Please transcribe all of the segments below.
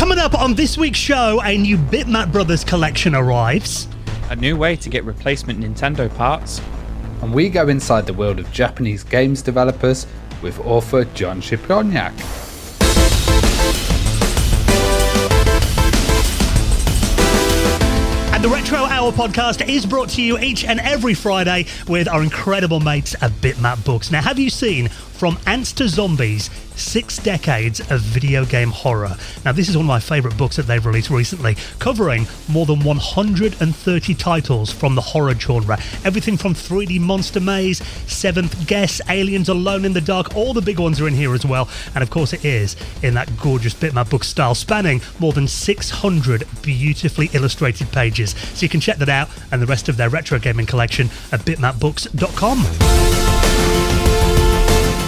Coming up on this week's show, a new Bitmap Brothers collection arrives. A new way to get replacement Nintendo parts. And we go inside the world of Japanese games developers with author John Szczepaniak. And the Retro Hour podcast is brought to you each and every Friday with our incredible mates at Bitmap Books. Now, have you seen From Ants to Zombies, 6 Decades of Video Game Horror? Now, this is one of my favourite books that they've released recently, covering more than 130 titles from the horror genre. Everything from 3D Monster Maze, Seventh Guest, Aliens Alone in the Dark, all the big ones are in here as well. And of course it is in that gorgeous Bitmap book style, spanning more than 600 beautifully illustrated pages. So you can check that out and the rest of their retro gaming collection at bitmapbooks.com.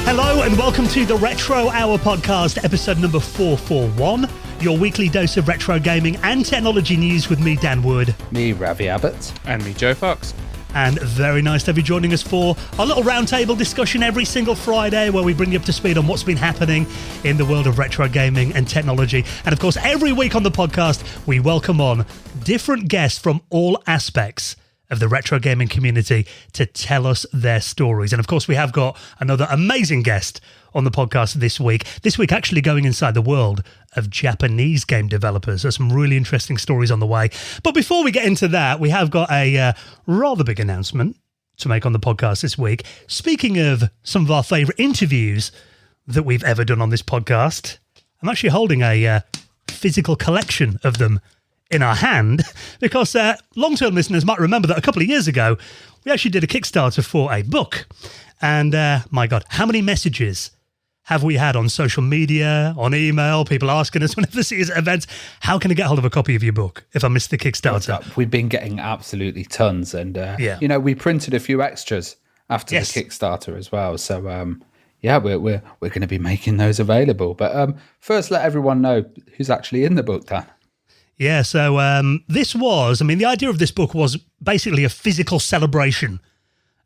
Hello and welcome to the Retro Hour podcast, episode number 441, your weekly dose of retro gaming and technology news with me, Dan Wood. Me, Ravi Abbott. And me, Joe Fox. And very nice to have you joining us for our little roundtable discussion every single Friday where we bring you up to speed on what's been happening in the world of retro gaming and technology. And of course, every week on the podcast, we welcome on different guests from all aspects of the retro gaming community to tell us their stories. And of course, we have got another amazing guest on the podcast this week. This week, actually going inside the world of Japanese game developers. There's some really interesting stories on the way. But before we get into that, we have got a rather big announcement to make on the podcast this week. Speaking of some of our favourite interviews that we've ever done on this podcast, I'm actually holding a physical collection of them in our hand, because long-term listeners might remember that a couple of years ago, we actually did a Kickstarter for a book. And my God, how many messages have we had on social media, on email, people asking us whenever they see us at events, how can I get hold of a copy of your book if I missed the Kickstarter? We've been getting absolutely tons. And, you know, we printed a few extras after the Kickstarter as well. So, we're going to be making those available. But first, let everyone know who's actually in the book, Dan. Yeah, so the idea of this book was basically a physical celebration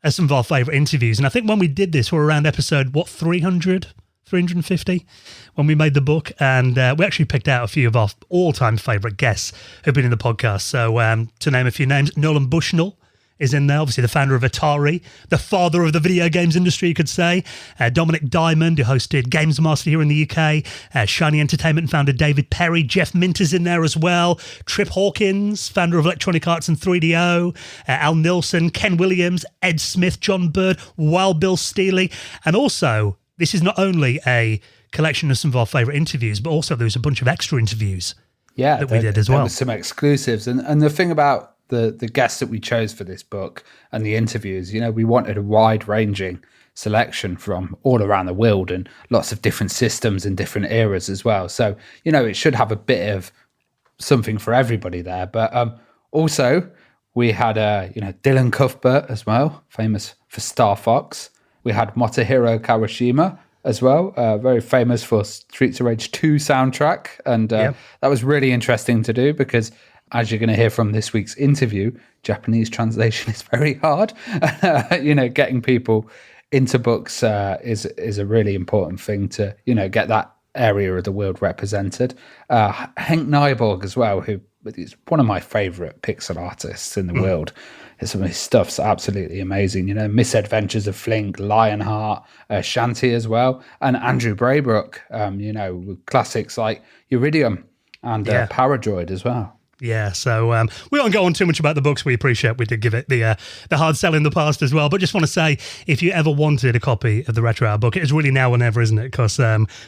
of some of our favourite interviews. And I think when we did this, we were around episode, 350, when we made the book. And we actually picked out a few of our all-time favourite guests who've been in the podcast. So to name a few names, Nolan Bushnell is in there, obviously the founder of Atari, the father of the video games industry, you could say. Dominic Diamond, who hosted Games Master here in the UK. Shiny Entertainment founder David Perry. Jeff Minter's in there as well. Trip Hawkins, founder of Electronic Arts and 3DO. Al Nilsson, Ken Williams, Ed Smith, John Bird, Wild Bill Steely. And also, this is not only a collection of some of our favourite interviews, but also there's a bunch of extra interviews that we did as well. There was some exclusives. And the thing about the guests that we chose for this book and the interviews, you know, we wanted a wide-ranging selection from all around the world and lots of different systems and different eras as well. So, you know, it should have a bit of something for everybody there. But also, we had, Dylan Cuthbert as well, famous for Star Fox. We had Motohiro Kawashima as well, very famous for Streets of Rage 2 soundtrack. And that was really interesting to do because, as you're going to hear from this week's interview, Japanese translation is very hard. Getting people into books is a really important thing to, get that area of the world represented. Henk Nyborg as well, who is one of my favorite pixel artists in the world. Some of his stuff's absolutely amazing. Misadventures of Flink, Lionheart, Shanty as well, and Andrew Braybrook, with classics like Iridium and Paradroid as well. Yeah, so we won't go on too much about the books. We appreciate we did give it the hard sell in the past as well. But just want to say, if you ever wanted a copy of the Retro Hour book, it is really now or never, isn't it? Because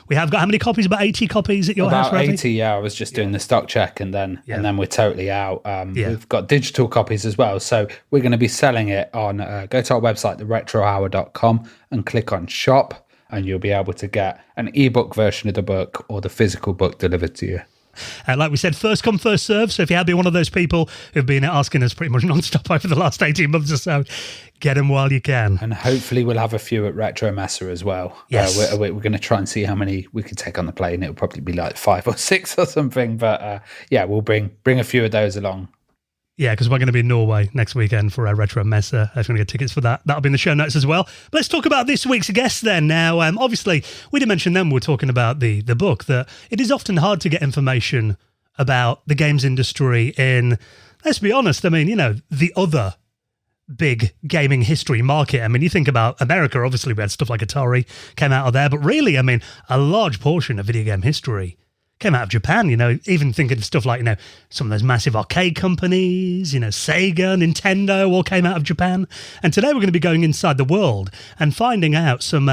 we have got how many copies? About 80 copies at your house, About 80, yeah. I was just doing the stock check and then we're totally out. We've got digital copies as well. So we're going to be selling it on, go to our website, theretrohour.com, and click on shop, and you'll be able to get an ebook version of the book or the physical book delivered to you. Like we said, first come, first serve. So if you have been one of those people who've been asking us pretty much non-stop over the last 18 months or so, get them while you can. And hopefully we'll have a few at RetroMessa as well. Yes. We're going to try and see how many we could take on the plane. It'll probably be like 5 or 6 or something. But we'll bring a few of those along. Yeah, because we're going to be in Norway next weekend for our RetroMessa. I'm going to get tickets for that. That'll be in the show notes as well. But let's talk about this week's guest then. Now, obviously, we did mention then we were talking about the book, that it is often hard to get information about the games industry in, let's be honest, I mean, the other big gaming history market. I mean, you think about America, obviously we had stuff like Atari came out of there, but really, I mean, a large portion of video game history came out of Japan, even thinking of stuff like, some of those massive arcade companies, Sega, Nintendo, all came out of Japan. And today we're going to be going inside the world and finding out some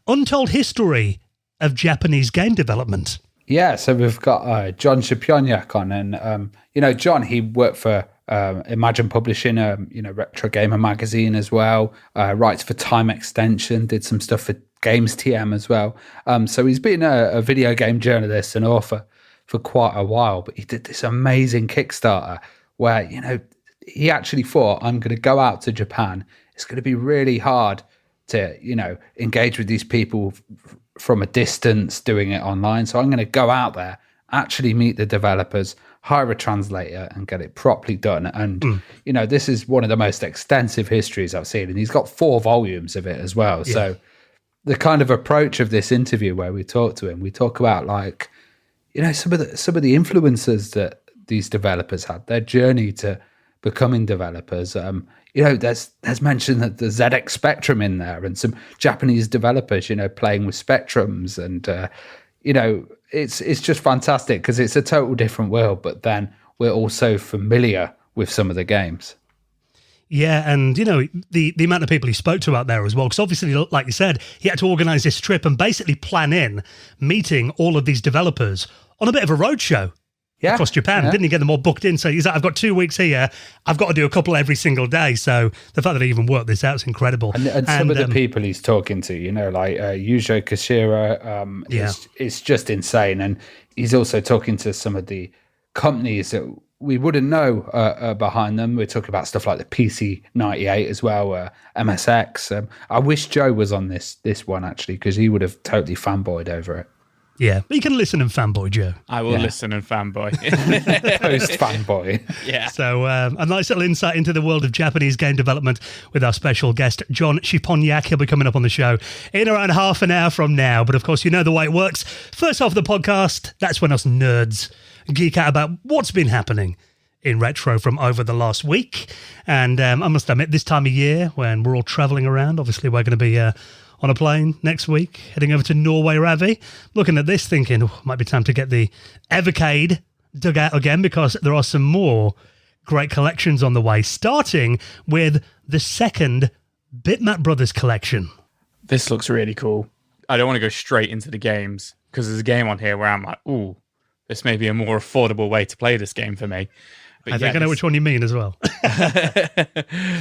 untold history of Japanese game development. Yeah, so we've got John Szczepaniak on, and, John, he worked for Imagine Publishing, Retro Gamer magazine as well, writes for Time Extension, did some stuff for Games TM as well. So he's been a video game journalist and author for quite a while, but he did this amazing Kickstarter where, he actually thought, I'm going to go out to Japan. It's going to be really hard to, engage with these people from a distance doing it online. So I'm going to go out there, actually meet the developers, hire a translator and get it properly done. And, this is one of the most extensive histories I've seen. And he's got 4 volumes of it as well. Yeah. So the kind of approach of this interview where we talk to him, we talk about some of the influences that these developers had, their journey to becoming developers. There's mention that the ZX Spectrum in there and some Japanese developers, playing with Spectrums and, it's just fantastic because it's a total different world, but then we're also familiar with some of the games. Yeah, and, the amount of people he spoke to out there as well, because obviously, like you said, he had to organise this trip and basically plan in meeting all of these developers on a bit of a roadshow across Japan. Didn't he get them all booked in? So he's like, I've got 2 weeks here. I've got to do a couple every single day. So the fact that he even worked this out is incredible. And some of the people he's talking to, like Yuzo Koshiro, it's just insane. And he's also talking to some of the companies that we wouldn't know behind them. We're talking about stuff like the PC-98 as well, MSX. I wish Joe was on this one, actually, because he would have totally fanboyed over it. Yeah, you can listen and fanboy, Joe. I will listen and fanboy. Post-fanboy. Yeah. So a nice little insight into the world of Japanese game development with our special guest, John Szczepaniak. He'll be coming up on the show in around half an hour from now. But of course, you know the way it works. First off the podcast, that's when us nerds geek out about what's been happening in retro from over the last week. And I must admit, this time of year, when we're all travelling around, obviously we're going to be on a plane next week, heading over to Norway, Ravi. Looking at this, thinking, might be time to get the Evercade dug out again, because there are some more great collections on the way, starting with the second Bitmap Brothers collection. This looks really cool. I don't want to go straight into the games, because there's a game on here where I'm like, ooh, this may be a more affordable way to play this game for me. But I think I know which one you mean as well.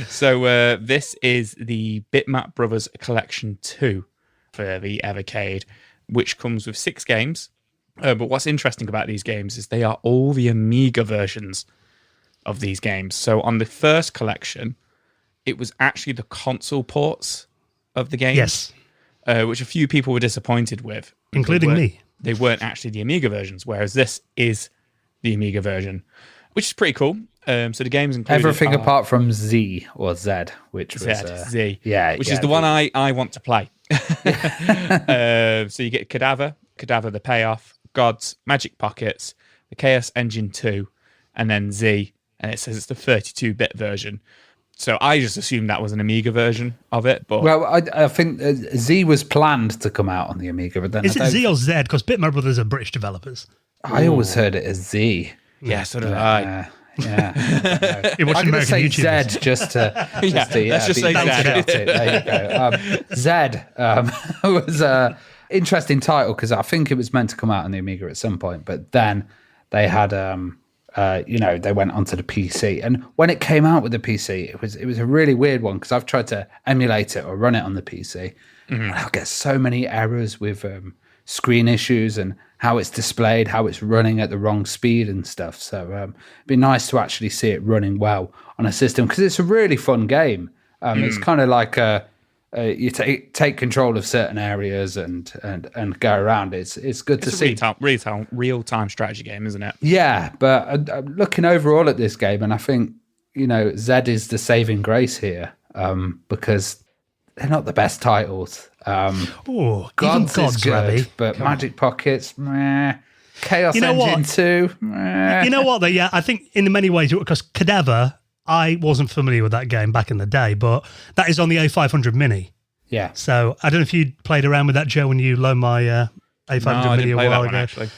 So this is the Bitmap Brothers Collection 2 for the Evercade, which comes with 6 games. But what's interesting about these games is they are all the Amiga versions of these games. So on the first collection, it was actually the console ports of the games. Yes. Which a few people were disappointed with. Including me. They weren't actually the Amiga versions, whereas this is the Amiga version, which is pretty cool. So the games include everything apart from Z or Z, which was Z, which is the one I want to play. So you get Cadaver the Payoff, Gods, Magic Pockets, the Chaos Engine 2, and then Z, and it says it's the 32-bit version. So I just assumed that was an Amiga version of it. But well, I think Z was planned to come out on the Amiga, but then is it Z or Z? Because Bitmap Brothers are British developers. I always heard it as Z. Yeah, so did I. Yeah. I'm going to say YouTubers. Z just to let's just say Z. There you go. Z was interesting title because I think it was meant to come out on the Amiga at some point, but then they had they went onto the PC, and when it came out with the PC, it was a really weird one because I've tried to emulate it or run it on the PC, and I'll get so many errors with screen issues and how it's displayed, how it's running at the wrong speed and stuff. So it'd be nice to actually see it running well on a system because it's a really fun game. It's kind of like you take control of certain areas and go around. It's good to see. Real time strategy game, isn't it? Yeah, but I'm looking overall at this game, and I think Z is the saving grace here, because they're not the best titles. Oh, Gods even Gods, is good, Rabbi. but Magic Pockets, meh. Chaos You know Engine what? 2, meh. You know what, though? Yeah, I think in many ways, because Cadaver, I wasn't familiar with that game back in the day, but that is on the A500 Mini. Yeah. So I don't know if you played around with that, Joe, when you loaned my A500 I Mini didn't a play while that one, ago. actually.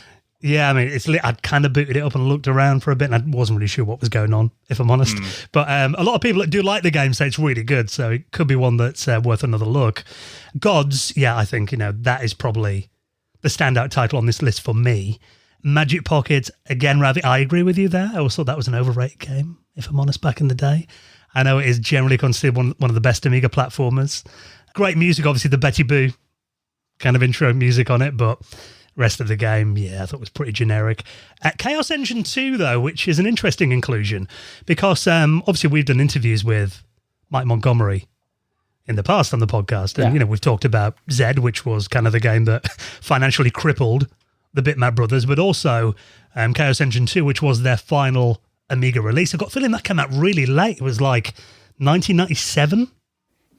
Yeah, I mean, I'd kind of booted it up and looked around for a bit, and I wasn't really sure what was going on, if I'm honest. But a lot of people that do like the game say it's really good, so it could be one that's worth another look. Gods, yeah, I think, that is probably the standout title on this list for me. Magic Pockets, again, Ravi, I agree with you there. I always thought that was an overrated game, if I'm honest, back in the day. I know it is generally considered one of the best Amiga platformers. Great music, obviously the Betty Boo kind of intro music on it, but rest of the game, yeah, I thought was pretty generic. Chaos Engine 2, though, which is an interesting inclusion, because obviously we've done interviews with Mike Montgomery in the past on the podcast, and we've talked about Zed, which was kind of the game that financially crippled the Bitmap brothers, but also Chaos Engine 2, which was their final Amiga release. I've got a feeling that came out really late. It was like 1997.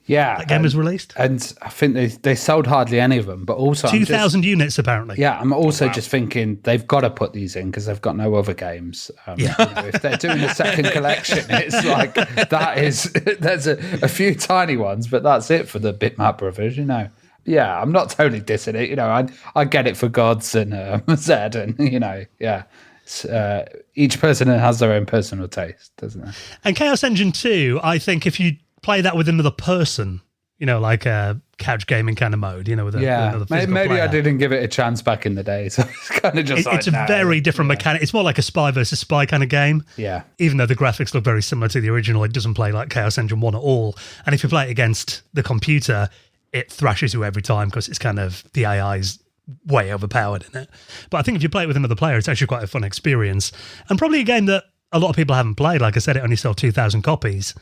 Yeah, that game was released, and I think they sold hardly any of them. But also 2,000 units apparently. Yeah, I'm also just thinking they've got to put these in because they've got no other games. If they're doing a second collection, it's like there's a few tiny ones, but that's it for the Bitmap brothers. Yeah, I'm not totally dissing it. I get it for Gods and Zed, and each person has their own personal taste, doesn't it? And Chaos Engine 2, I think if you play that with another person, like a couch gaming kind of mode, with another physical maybe player. I didn't give it a chance back in the day, so it's kind of just it's a very different mechanic. It's more like a spy versus spy kind of game. Yeah. Even though the graphics look very similar to the original, it doesn't play like Chaos Engine 1 at all. And if you play it against the computer, it thrashes you every time because it's kind of, the AI's way overpowered in it. But I think if you play it with another player, it's actually quite a fun experience. And probably a game that a lot of people haven't played. Like I said, it only sold 2,000 copies.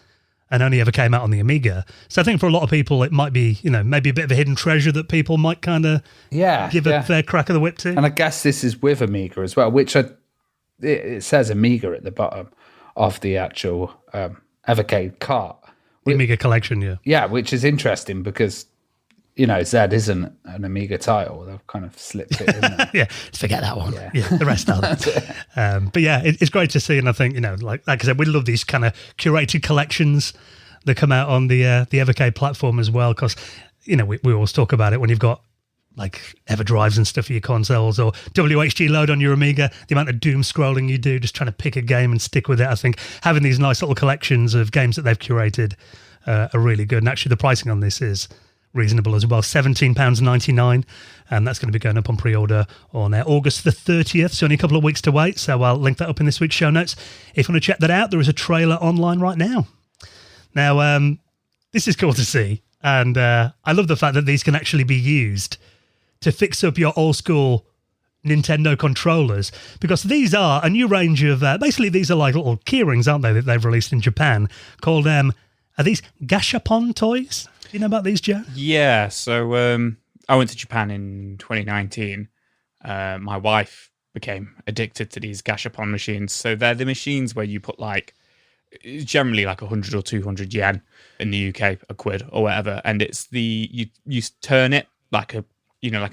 And only ever came out on the Amiga. So I think for a lot of people, it might be, maybe a bit of a hidden treasure that people might kind of give a fair crack of the whip to. And I guess this is with Amiga as well, which it says Amiga at the bottom of the actual Evercade cart. The Amiga collection, yeah. Yeah, which is interesting because, Zed isn't an Amiga title. They've kind of slipped it in there. Yeah, forget that one. Yeah, the rest are. But yeah, it's great to see. And I think, like I said, we love these kind of curated collections that come out on the Evercade platform as well. Because, we always talk about it when you've got like EverDrives and stuff for your consoles or WHG load on your Amiga, the amount of doom scrolling you do, just trying to pick a game and stick with it. I think having these nice little collections of games that they've curated are really good. And actually the pricing on this is reasonable as well, £17.99, and that's going to be going up on pre-order on August the 30th, so only a couple of weeks to wait, so I'll link that up in this week's show notes. If you want to check that out, there is a trailer online right now. Now, this is cool to see, and I love the fact that these can actually be used to fix up your old school Nintendo controllers, because these are a new range of, basically these are like little keyrings, aren't they, that they've released in Japan, called, are these Gashapon toys? Do you know about these, Joe? Yeah, so I went to Japan in 2019. My wife became addicted to these Gashapon machines. So they're the machines where you put generally like 100 or 200 yen in the UK, a quid or whatever, and it's you turn it like a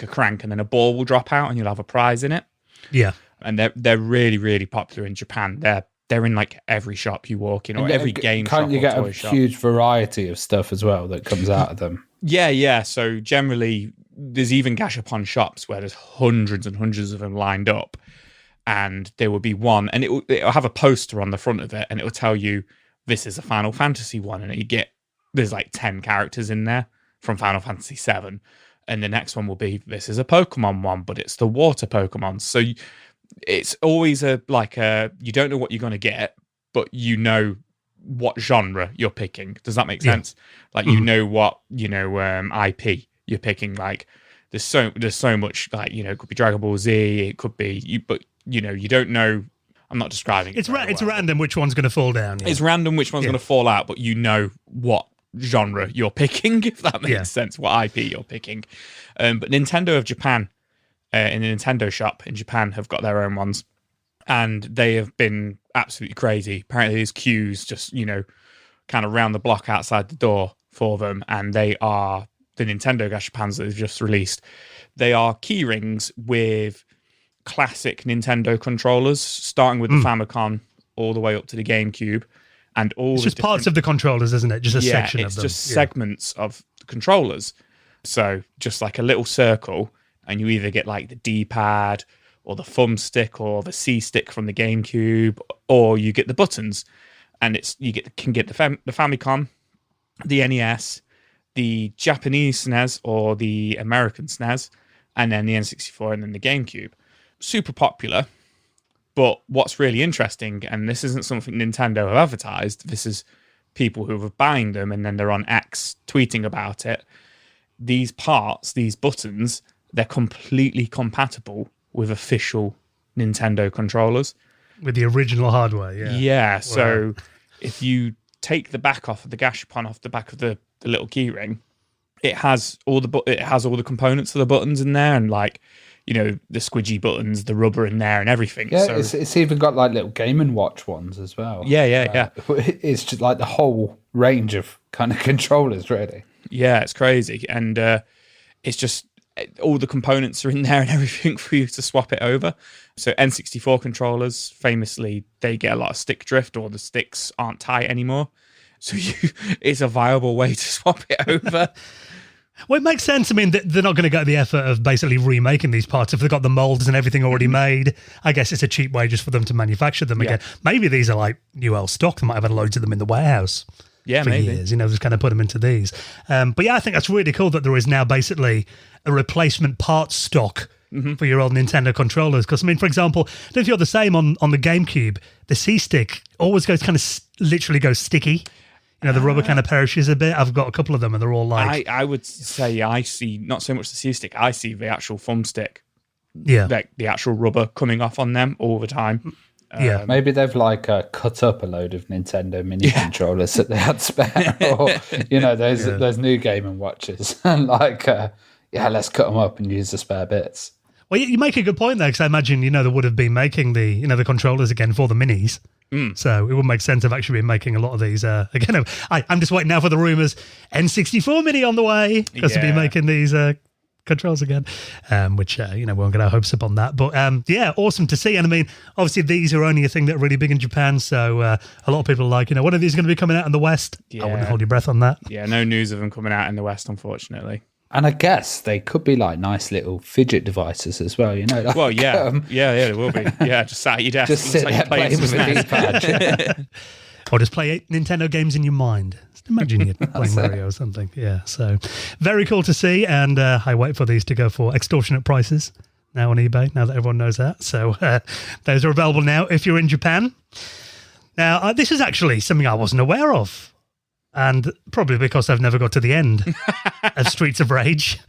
crank, and then a ball will drop out, and you'll have a prize in it. Yeah, and they're really, really popular in Japan. They're in like every shop you walk in, or every game shop. Can't you get a shop. huge variety of stuff as well that comes out of them? Yeah. So generally, there's even Gashapon shops where there's hundreds and hundreds of them lined up, and there will be one, and it'll have a poster on the front of it, and it will tell you this is a Final Fantasy one, and there's like 10 characters in there from Final Fantasy 7, and the next one will be this is a Pokemon one, but it's the water Pokemon. So it's always you don't know what you're going to get, but you know what genre you're picking. Does that make sense? Like, you know what, IP you're picking. Like there's so much, like, it could be Dragon Ball Z, it could be but you don't know. I'm not describing it. It's random which one's going to fall down. Yeah. It's random which one's going to fall out, but you know what genre you're picking, if that makes sense, what IP you're picking. But Nintendo of Japan, in the Nintendo shop in Japan, have got their own ones. and they have been absolutely crazy. Apparently there's queues just, kind of round the block outside the door for them, and they are the Nintendo Gashapans that they've just released. They are key rings with classic Nintendo controllers, starting with the Famicom all the way up to the GameCube, and all it's just parts of the controllers, isn't it? Just a section of them. It's just segments of the controllers. So just like a little circle, and you either get like the D-pad or the thumb stick or the C stick from the GameCube, or you get the buttons, and can get the Famicom, the NES, the Japanese SNES or the American SNES, and then the N64 and then the GameCube. Super popular. But what's really interesting, and this isn't something Nintendo have advertised, this is people who are buying them and then they're on X tweeting about it. These parts, these buttons, they're completely compatible with official Nintendo controllers. With the original hardware, yeah. Yeah, so if you take the back off of the Gashapon off the back of the little keyring, it has all the components of the buttons in there, and like, the squidgy buttons, the rubber in there and everything. Yeah, so, it's even got like little Game & Watch ones as well. Yeah. It's just like the whole range of kind of controllers, really. Yeah, it's crazy. And it's just all the components are in there and everything for you to swap it over. So N64 controllers, famously, they get a lot of stick drift, or the sticks aren't tight anymore. So it's a viable way to swap it over. Well, it makes sense. I mean, they're not going to go to the effort of basically remaking these parts if they've got the molds and everything already made. I guess it's a cheap way just for them to manufacture them again. Maybe these are like new old stock. They might have had loads of them in the warehouse for years, just kind of put them into these. But yeah, I think that's really cool that there is now basically a replacement parts stock for your old Nintendo controllers. Because, I mean, for example, I don't know if you're the same on the GameCube, the C-Stick always goes kind of literally goes sticky. The rubber kind of perishes a bit. I've got a couple of them and they're all like... I would say I see not so much the C-Stick, I see the actual thumbstick. Yeah. Like the actual rubber coming off on them all the time. Yeah. Maybe they've cut up a load of Nintendo mini controllers that they had spare. Or, those new Game & Watches. And let's cut them up and use the spare bits. Well, you make a good point there, because I imagine, they would have been making the controllers again for the minis. So it would make sense of actually been making a lot of these. Again, I'm just waiting now for the rumours. N64 Mini on the way, because to be making these controls again, which, we won't get our hopes up on that. But awesome to see. And I mean, obviously these are only a thing that are really big in Japan. So a lot of people are like, when are these going to be coming out in the West? Yeah. I wouldn't hold your breath on that. Yeah, no news of them coming out in the West, unfortunately. And I guess they could be like nice little fidget devices as well, Like, well, yeah, they will be. Yeah, just sat at your desk. Just sit there playing with a D-pad. Or just play Nintendo games in your mind. Just imagine you're playing Mario or something. Yeah, so very cool to see. And I wait for these to go for extortionate prices now on eBay, now that everyone knows that. So those are available now if you're in Japan. Now, this is actually something I wasn't aware of. And probably because I've never got to the end of Streets of Rage.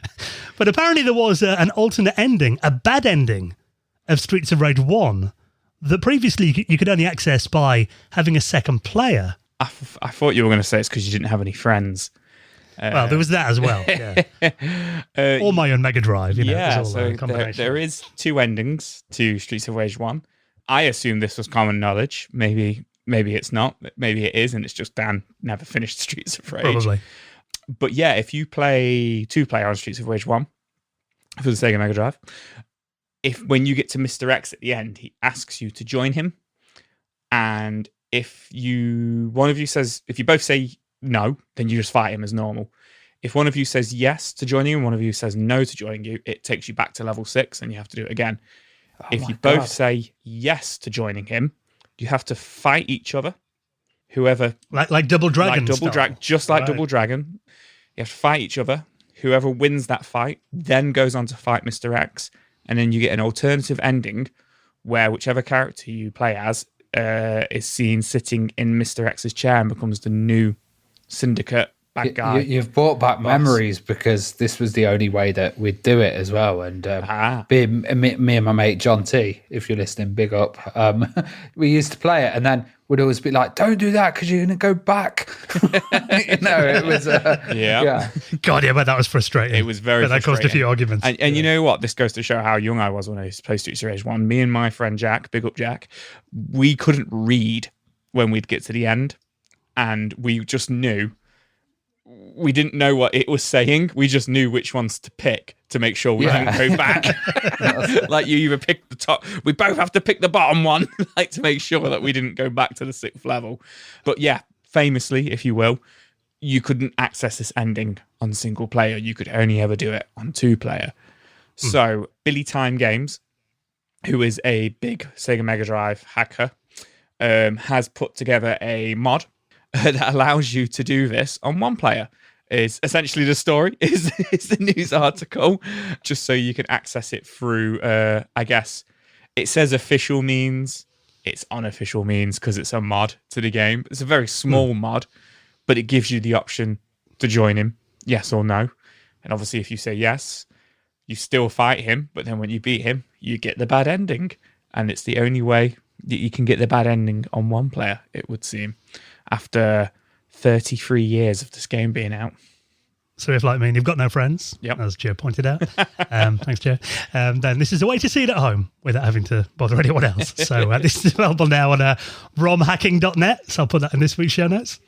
But apparently there was an alternate ending, a bad ending of Streets of Rage 1 that previously you could only access by having a second player. I thought you were going to say it's because you didn't have any friends. Well, there was that as well, yeah. Or my own Mega Drive, Yeah, so there is two endings to Streets of Rage 1. I assume this was common knowledge. Maybe it's not. Maybe it is, and it's just Dan never finished Streets of Rage. Probably. But yeah, if you play 2-player on Streets of Rage 1 for the Sega Mega Drive, when you get to Mr. X at the end, he asks you to join him. And if you both say no, then you just fight him as normal. If one of you says yes to join you and one of you says no to joining you, it takes you back to level 6 and you have to do it again. If you both say yes to joining him, you have to fight each other. Whoever... Like Double Dragon just like Double Dragon. You have to fight each other. Whoever wins that fight then goes on to fight Mr. X. And then you get an alternative ending where whichever character you play as is seen sitting in Mr. X's chair and becomes the new Syndicate bad guy. You've brought back memories because this was the only way that we'd do it as well. And me and my mate John T, if you're listening, big up. We used to play it, and then we'd always be like, "Don't do that because you're going to go back." It was yeah. God, yeah, but that was frustrating. It was very but that caused a few arguments. And you know what? This goes to show how young I was when I used to play Streets of Rage 1. Me and my friend Jack, big up Jack, we couldn't read when we'd get to the end, and we just knew. We didn't know what it was saying. We just knew which ones to pick to make sure we didn't go back. Like you either pick the top. We both have to pick the bottom one, like to make sure that we didn't go back to the 6th level. But yeah, famously, if you will, you couldn't access this ending on single player. You could only ever do it on 2-player. So Billy Time Games, who is a big Sega Mega Drive hacker, has put together a mod that allows you to do this on 1-player. Is essentially the story is the news article, just so you can access it through I guess it says official means, it's unofficial means because it's a mod to the game. It's a very small mod, but it gives you the option to join him, yes or no. And obviously if you say yes, you still fight him, but then when you beat him, you get the bad ending. And it's the only way that you can get the bad ending on 1-player, it would seem, after 33 years of this game being out. So if, like me, you've got no friends, as Joe pointed out, thanks, Joe, then this is a way to see it at home without having to bother anyone else. So this is available now on romhacking.net, so I'll put that in this week's show notes.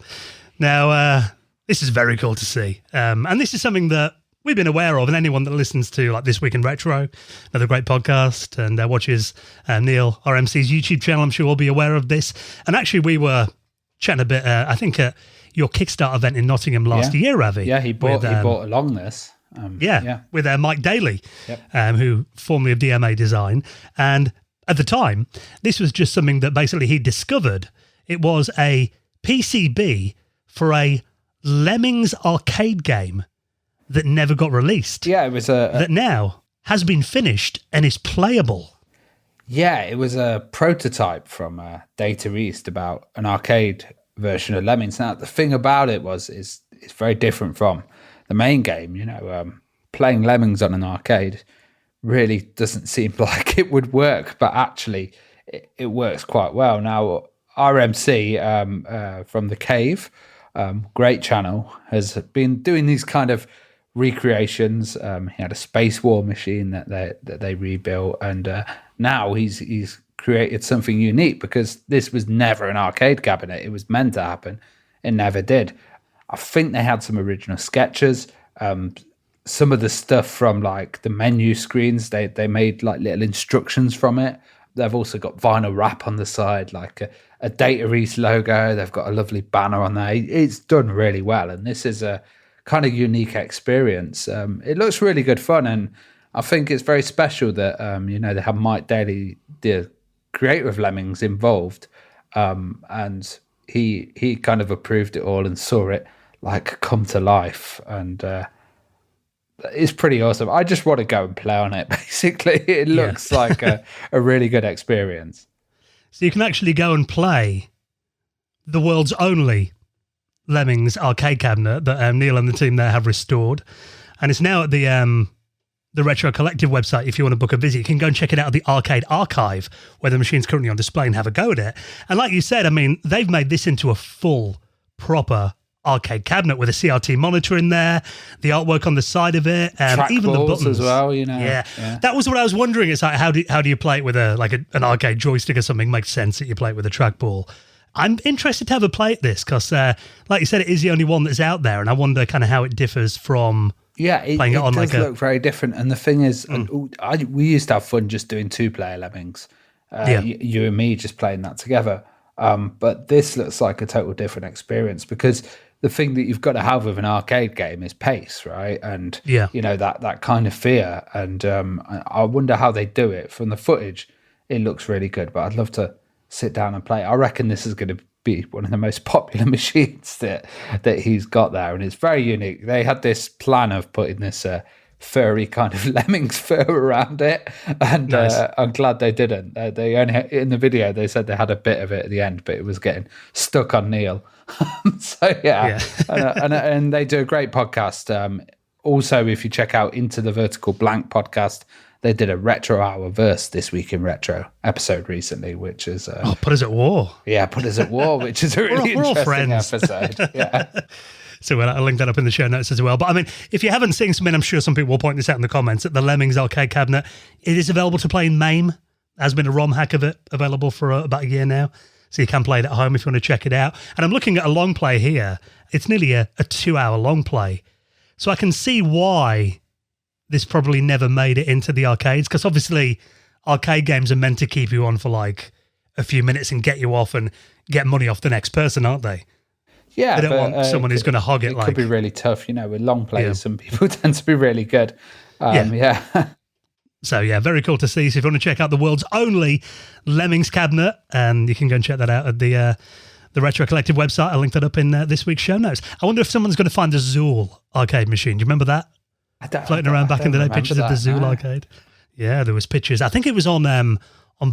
Now, this is very cool to see. And this is something that we've been aware of, and anyone that listens to like This Week in Retro, another great podcast, and watches Neil RMC's YouTube channel, I'm sure will be aware of this. And actually, we were chatting a bit, I think, at your Kickstarter event in Nottingham last year, Ravi. Yeah, he bought along this. With Mike Daly, who formerly of DMA Design. And at the time, this was just something that basically he discovered. It was a PCB for a Lemmings arcade game that never got released. Yeah, it was that now has been finished and is playable. Yeah, it was a prototype from Data East about an arcade version of Lemmings. Now, the thing about it is it's very different from the main game. You know, playing Lemmings on an arcade really doesn't seem like it would work, but actually it works quite well. Now, RMC from The Cave, great channel, has been doing these kind of recreations. He had a Space War machine that they rebuilt, and now he's created something unique because this was never an arcade cabinet. It was meant to happen. It never did. I think they had some original sketches. Some of the stuff from like the menu screens, they made like little instructions from it. They've also got vinyl wrap on the side, like a Data East logo. They've got a lovely banner on there. It's done really well, and this is a kind of unique experience. It looks really good fun, and I think it's very special that they have Mike Daly, the creator of Lemmings, involved, and he kind of approved it all and saw it like come to life, and it's pretty awesome. I just want to go and play on it. Basically, it looks like a really good experience. So you can actually go and play the world's only Lemmings arcade cabinet that Neil and the team there have restored, and it's now at the Retro Collective website. If you want to book a visit, you can go and check it out at the Arcade Archive, where the machine's currently on display, and have a go at it. And like you said, I mean, they've made this into a full, proper arcade cabinet with a CRT monitor in there, the artwork on the side of it, even the buttons as well. You know, yeah. That was what I was wondering. It's like how do you play it with an arcade joystick or something? Makes sense that you play it with a trackball. I'm interested to have a play at this because, like you said, it is the only one that's out there, and I wonder kind of how it differs from. Yeah, it does look very different. And the thing is, we used to have fun just doing 2-player Lemmings. You and me just playing that together. But this looks like a total different experience because the thing that you've got to have with an arcade game is pace, right? And, that kind of fear. And I wonder how they do it. From the footage, it looks really good, but I'd love to sit down and play. I reckon this is going to be one of the most popular machines that he's got there, and it's very unique. They had this plan of putting this furry kind of lemmings fur around it, and Nice. I'm glad they didn't. They only in the video they said they had a bit of it at the end, but it was getting stuck on Neil. So yeah. And they do a great podcast. Also, if you check out Into the Vertical Blank podcast, they did a Retro Hour Verse This Week in Retro episode recently, which is Put Us at War. yeah, Put Us at War, which is a really We're all interesting friends. episode. Yeah. So I'll link that up in the show notes as well. But I mean, if you haven't seen something, I'm sure some people will point this out in the comments, that the Lemmings arcade cabinet, it is available to play in MAME. Has been a ROM hack of it available for about a year now. So you can play it at home if you want to check it out. And I'm looking at a long play here. It's nearly a 2-hour long play. So I can see why this probably never made it into the arcades, because obviously arcade games are meant to keep you on for like a few minutes and get you off and get money off the next person, aren't they? Yeah, They don't want someone who's going to hog it. It could be really tough, with long plays. Some people tend to be really good. Yeah. So yeah, very cool to see. So if you want to check out the world's only Lemmings cabinet, and you can go and check that out at the Retro Collective website. I'll link that up in this week's show notes. I wonder if someone's going to find the Zool arcade machine. Do you remember that? Floating around back in the day, pictures of the Zool arcade. Yeah, there was pictures. I think it was on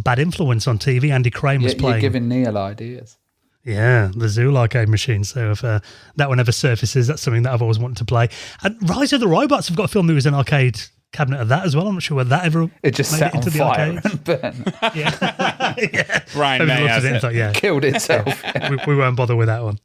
Bad Influence on TV. Andy Crane was playing. You're giving Neil ideas. Yeah, the Zool arcade machine. So if that one ever surfaces, that's something that I've always wanted to play. And Rise of the Robots, I've got a film there was an arcade cabinet of that as well. I'm not sure whether that ever it just made set it into on the fire arcade. and burned. Yeah. Brian Maybe May looked at has it and it. thought, yeah, Killed itself. we won't bother with that one.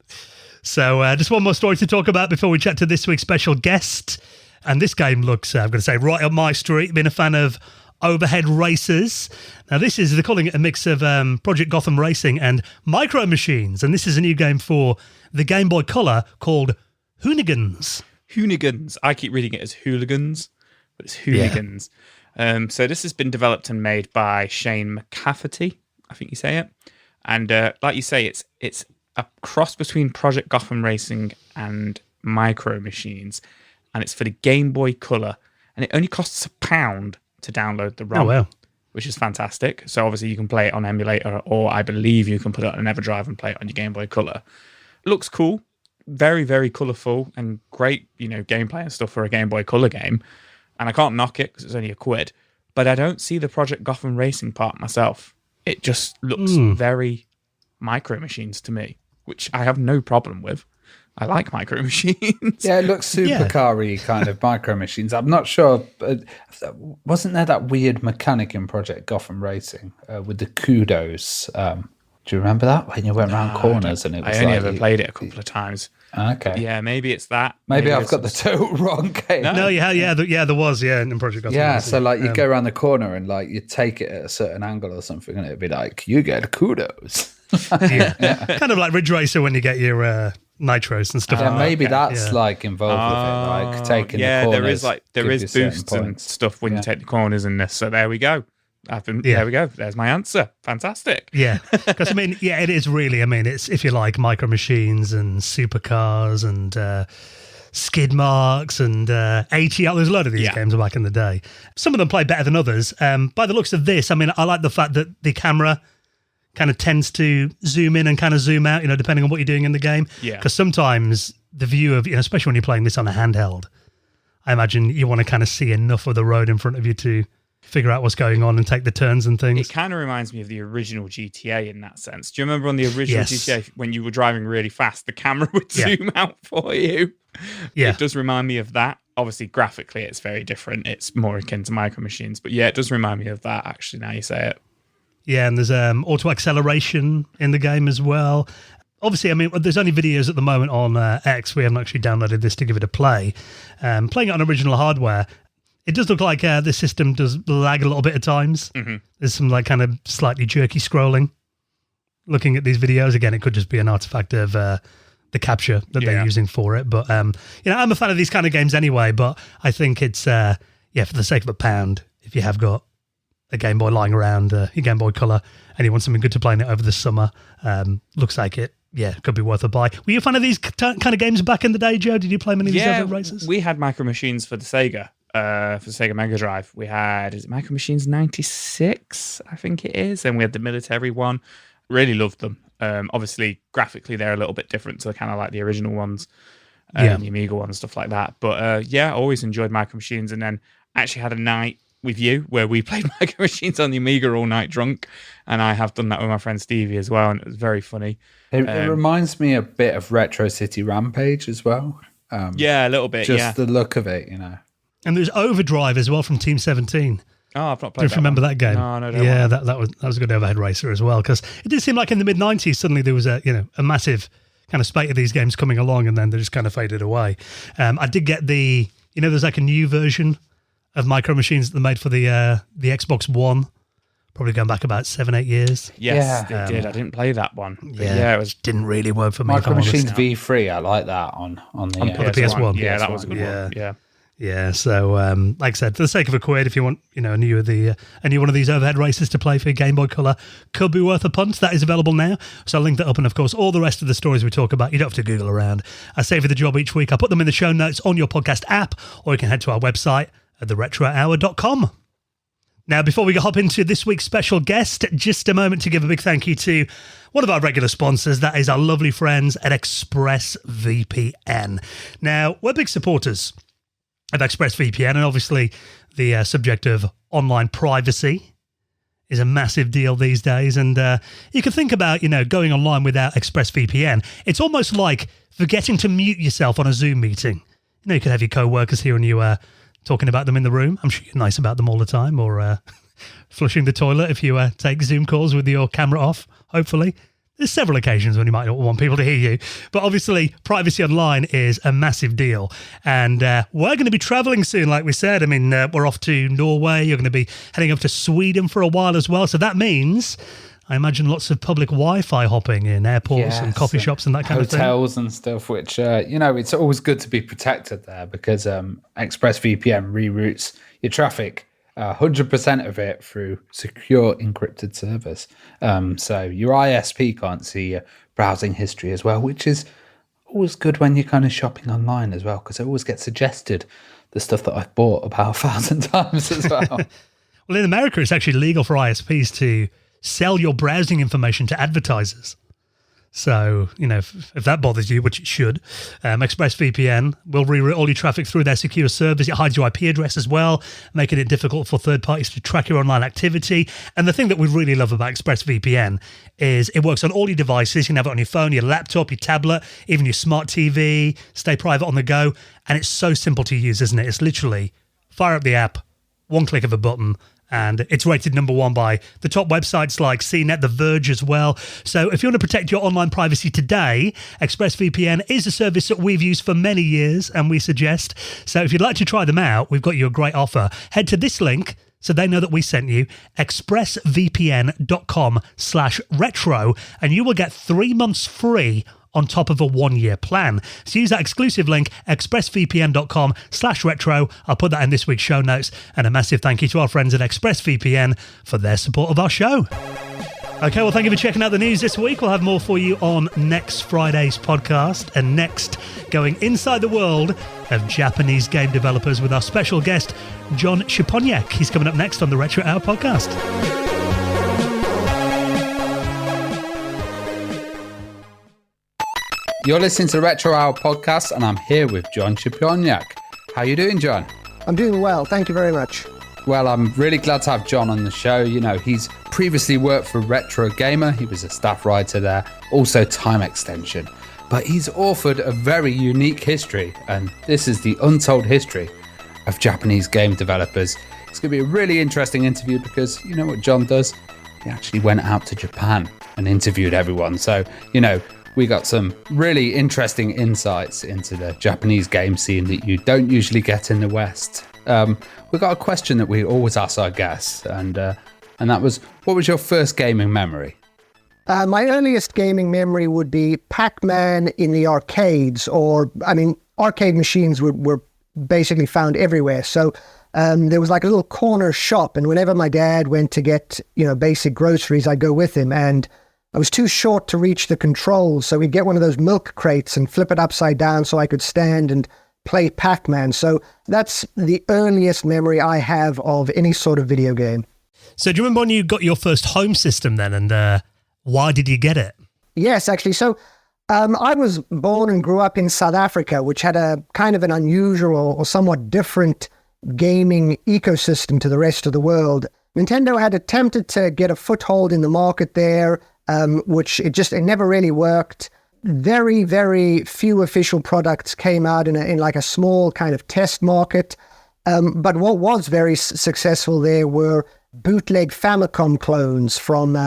So just one more story to talk about before we chat to this week's special guest. And this game looks, I'm going to say, right up my street. Been a fan of Overhead Racers. Now this is, they're calling it a mix of Project Gotham Racing and Micro Machines. And this is a new game for the Game Boy Color called Hoonigans. Hoonigans. I keep reading it as hooligans, but it's Hoonigans. Yeah. So this has been developed and made by Shane McCafferty, I think you say it. And like you say, it's a cross between Project Gotham Racing and Micro Machines. And it's for the Game Boy Color. And it only costs £1 to download the ROM. Oh, wow. Which is fantastic. So obviously you can play it on emulator, or I believe you can put it on an EverDrive and play it on your Game Boy Color. Looks cool. Very, very colourful and great, gameplay and stuff for a Game Boy Color game. And I can't knock it because it's only £1. But I don't see the Project Gotham Racing part myself. It just looks very Micro Machines to me, which I have no problem with. I like Micro Machines. Yeah, it looks supercar-y kind of Micro Machines. I'm not sure. But wasn't there that weird mechanic in Project Gotham Racing with the kudos? Do you remember that when you went around corners and it was? I only ever played it a couple of times. Okay. Yeah, maybe it's that. Maybe I've got the total wrong game. No, there was, in Project Gotham. Yeah, Racing. so like you go around the corner and like you take it at a certain angle or something, and it'd be like, you get kudos. Kind of like Ridge Racer when you get your nitros and stuff. Yeah, like maybe that. that's like involved with it, like taking the corners. there is boosts and stuff when you take the corners in this. So there we go. There we go. There's my answer. Fantastic. Yeah, because it is really. It's, if you like, Micro Machines and supercars and skid marks and ATL. There's a lot of these games back in the day. Some of them play better than others. By the looks of this, I like the fact that the camera kind of tends to zoom in and kind of zoom out, depending on what you're doing in the game. Yeah. Because sometimes the view of, especially when you're playing this on a handheld, I imagine you want to kind of see enough of the road in front of you to figure out what's going on and take the turns and things. It kind of reminds me of the original GTA in that sense. Do you remember on the original GTA, when you were driving really fast, the camera would zoom out for you? Yeah. It does remind me of that. Obviously, graphically, it's very different. It's more akin to Micro Machines. But yeah, it does remind me of that, actually, now you say it. Yeah, and there's auto acceleration in the game as well. Obviously, there's only videos at the moment on X. We haven't actually downloaded this to give it a play. Playing it on original hardware, it does look like the system does lag a little bit at times. Mm-hmm. There's some kind of slightly jerky scrolling. Looking at these videos, again, it could just be an artifact of the capture that they're using for it. But I'm a fan of these kind of games anyway. But I think it's for the sake of £1, if you have got a Game Boy lying around, your Game Boy Color, and you want something good to play in it over the summer, looks like it could be worth a buy. Were you a fan of these kind of games back in the day, Joe? Did you play many of these other races? We had Micro Machines for the Sega, for the Sega Mega Drive. We had, is it Micro Machines 96? I think it is. And we had the military one. Really loved them. Obviously, graphically, they're a little bit different to kind of like the original ones. the Amiga one, stuff like that. But I always enjoyed Micro Machines, and then actually had a night with you where we played Micro Machines on the Amiga all night drunk, and I have done that with my friend Stevie as well, and it was very funny. It reminds me a bit of Retro City Rampage as well. A little bit. Just the look of it, And there's Overdrive as well from Team 17. Oh, I've not played. Do you remember that game? No, yeah, that was a good overhead racer as well, because it did seem like in the mid '90s suddenly there was a massive kind of spate of these games coming along, and then they just kind of faded away. I did get there's like a new version of Micro Machines that they made for the Xbox One, probably going back about 7-8 years. Yes, they did. I didn't play that one. It was didn't really work for me. Micro Machines V3, I like that on the PS1. Yeah, that was a good one. Yeah, so like I said, for the sake of £1, if you want, a new one of these overhead races to play for your Game Boy Color, could be worth a punt. That is available now. So I'll link that up, and of course, all the rest of the stories we talk about, you don't have to Google around. I save you the job each week. I put them in the show notes on your podcast app, or you can head to our website at theretrohour.com. Now, before we hop into this week's special guest, just a moment to give a big thank you to one of our regular sponsors. That is our lovely friends at ExpressVPN. Now, we're big supporters of ExpressVPN, and obviously the subject of online privacy is a massive deal these days. And you can think about, going online without ExpressVPN. It's almost like forgetting to mute yourself on a Zoom meeting. You could have your co-workers here and you talking about them in the room. I'm sure you're nice about them all the time, or flushing the toilet if you take Zoom calls with your camera off, hopefully. There's several occasions when you might not want people to hear you. But obviously, privacy online is a massive deal. And we're going to be traveling soon, like we said. I mean, we're off to Norway. You're going to be heading up to Sweden for a while as well. So that means, I imagine, lots of public Wi-Fi hopping in airports and coffee shops and that kind of thing. Hotels and stuff, which, it's always good to be protected there, because ExpressVPN reroutes your traffic 100% of it through secure encrypted servers. So your ISP can't see your browsing history as well, which is always good when you're kind of shopping online as well, because I always get suggested the stuff that I've bought about 1,000 times as well. Well, in America, it's actually legal for ISPs to sell your browsing information to advertisers. So, if that bothers you, which it should, ExpressVPN will reroute all your traffic through their secure servers. It hides your IP address as well, making it difficult for third parties to track your online activity. And the thing that we really love about ExpressVPN is it works on all your devices. You can have it on your phone, your laptop, your tablet, even your smart TV, stay private on the go. And it's so simple to use, isn't it? It's literally fire up the app, one click of a button, and it's rated number 1 by the top websites like CNET, The Verge as well. So if you want to protect your online privacy today, ExpressVPN is a service that we've used for many years and we suggest. So if you'd like to try them out, we've got you a great offer. Head to this link so they know that we sent you, expressvpn.com/retro, and you will get 3 months free on top of a 1-year plan. So use that exclusive link, expressvpn.com/retro. I'll put that in this week's show notes. And a massive thank you to our friends at ExpressVPN for their support of our show. Okay, well, thank you for checking out the news this week. We'll have more for you on next Friday's podcast. And next, going inside the world of Japanese game developers with our special guest, John Szczepaniak. He's coming up next on the Retro Hour podcast. You're listening to the Retro Hour podcast, and I'm here with John Szczepaniak. How you doing, John? I'm doing well. Thank you very much. Well, I'm really glad to have John on the show. He's previously worked for Retro Gamer. He was a staff writer there, also Time Extension. But he's authored a very unique history, and this is the untold history of Japanese game developers. It's going to be a really interesting interview because you know what John does? He actually went out to Japan and interviewed everyone. So, we got some really interesting insights into the Japanese game scene that you don't usually get in the West. We got a question that we always ask our guests, and that was, what was your first gaming memory? My earliest gaming memory would be Pac-Man in the arcades, arcade machines were basically found everywhere. So there was like a little corner shop, and whenever my dad went to get, basic groceries, I'd go with him, and I was too short to reach the controls, so we'd get one of those milk crates and flip it upside down so I could stand and play Pac-Man. So that's the earliest memory I have of any sort of video game. So do you remember when you got your first home system then, and why did you get it? Yes, actually. So I was born and grew up in South Africa, which had a kind of an unusual or somewhat different gaming ecosystem to the rest of the world. Nintendo had attempted to get a foothold in the market there, which it never really worked. Very, very few official products came out in like a small kind of test market. But what was very successful there were bootleg Famicom clones from,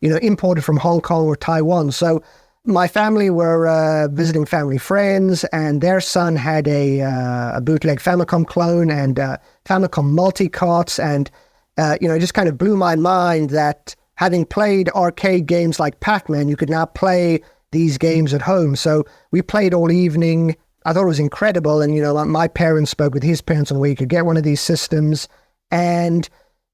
imported from Hong Kong or Taiwan. So my family were visiting family friends, and their son had a bootleg Famicom clone and Famicom multi-carts, and it just kind of blew my mind that having played arcade games like Pac-Man, you could now play these games at home. So we played all evening. I thought it was incredible, and my parents spoke with his parents on where you could get one of these systems, and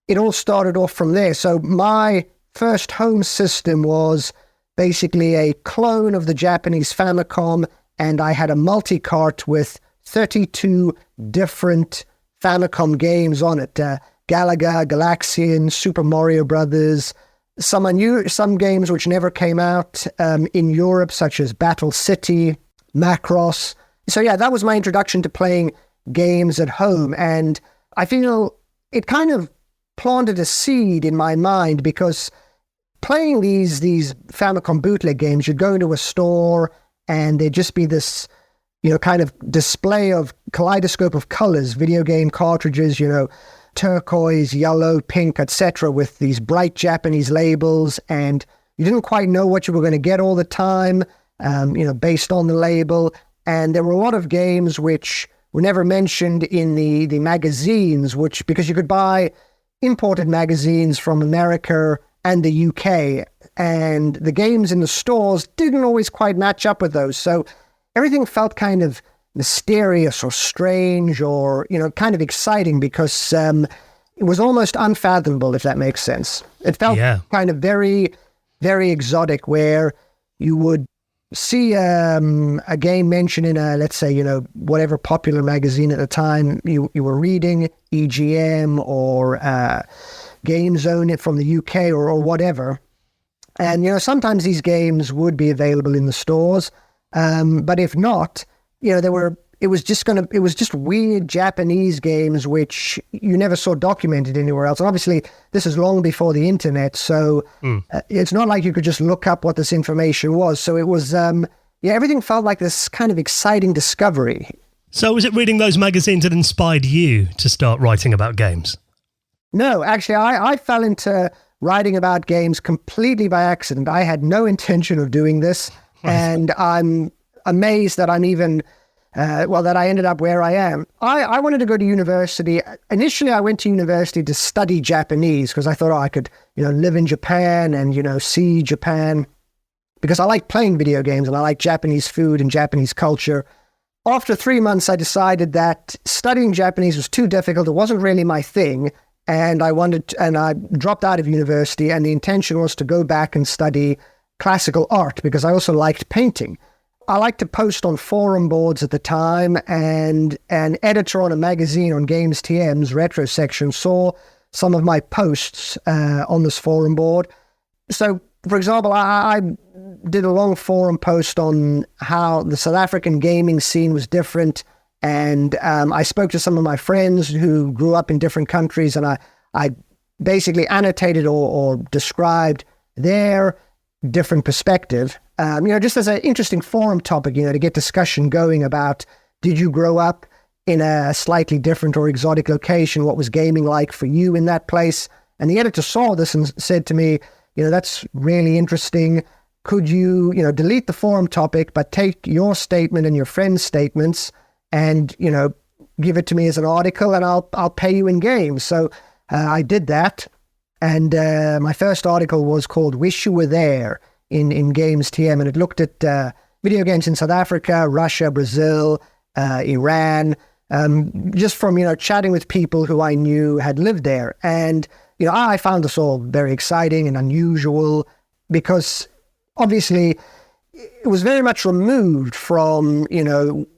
it all started off from there. So my first home system was basically a clone of the Japanese Famicom, and I had a multi-cart with 32 different Famicom games on it. Galaga, Galaxian, Super Mario Brothers, some games which never came out in Europe, such as Battle City, Macross. So yeah, that was my introduction to playing games at home, and I feel it kind of planted a seed in my mind, because playing these Famicom bootleg games, you'd go into a store and there'd just be this, kind of display of kaleidoscope of colors, video game cartridges, turquoise, yellow, pink, etc., with these bright Japanese labels, and you didn't quite know what you were going to get all the time, based on the label. And there were a lot of games which were never mentioned in the magazines, because you could buy imported magazines from America and the UK, and the games in the stores didn't always quite match up with those. So everything felt kind of mysterious or strange or, kind of exciting, because it was almost unfathomable, if that makes sense. It felt kind of very, very exotic, where you would see a game mentioned in let's say, whatever popular magazine at the time you were reading, EGM or Game Zone from the UK or whatever. And, sometimes these games would be available in the stores. But if not, it was just weird Japanese games which you never saw documented anywhere else. And obviously this is long before the internet. So it's not like you could just look up what this information was. So it was, everything felt like this kind of exciting discovery. So was it reading those magazines that inspired you to start writing about games? No, actually, I fell into writing about games completely by accident. I had no intention of doing this, and I'm amazed that I'm even, that I ended up where I am. I wanted to go to university. Initially, I went to university to study Japanese, because I thought I could, live in Japan and, see Japan, because I like playing video games and I like Japanese food and Japanese culture. After 3 months, I decided that studying Japanese was too difficult. It wasn't really my thing. And I dropped out of university, and the intention was to go back and study classical art, because I also liked painting. I liked to post on forum boards at the time, and an editor on a magazine on Games TM's retro section saw some of my posts on this forum board. So, for example, I did a long forum post on how the South African gaming scene was different. And I spoke to some of my friends who grew up in different countries, and I basically annotated or described their different perspective, just as an interesting forum topic, to get discussion going about, did you grow up in a slightly different or exotic location? What was gaming like for you in that place? And the editor saw this and said to me, that's really interesting. Could you, delete the forum topic, but take your statement and your friend's statements and, give it to me as an article, and I'll pay you in games. So I did that. And my first article was called Wish You Were There in Games TM. And it looked at video games in South Africa, Russia, Brazil, Iran, just from, chatting with people who I knew had lived there. And, I found this all very exciting and unusual, because obviously it was very much removed from,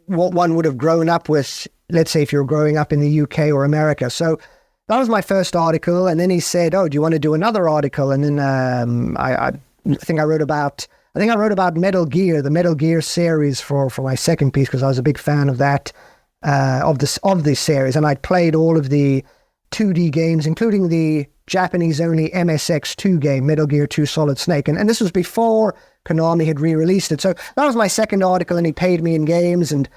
what one would have grown up with, let's say if you're growing up in the UK or America. So that was my first article. And then he said, oh, do you want to do another article? And then I think I wrote about I think I wrote about Metal Gear, the Metal Gear series for my second piece, because I was a big fan of that, of this series. And I'd played all of the 2D games, including the Japanese-only MSX2 game, Metal Gear 2 Solid Snake. And this was before Konami had re-released it. So that was my second article, and he paid me in games. And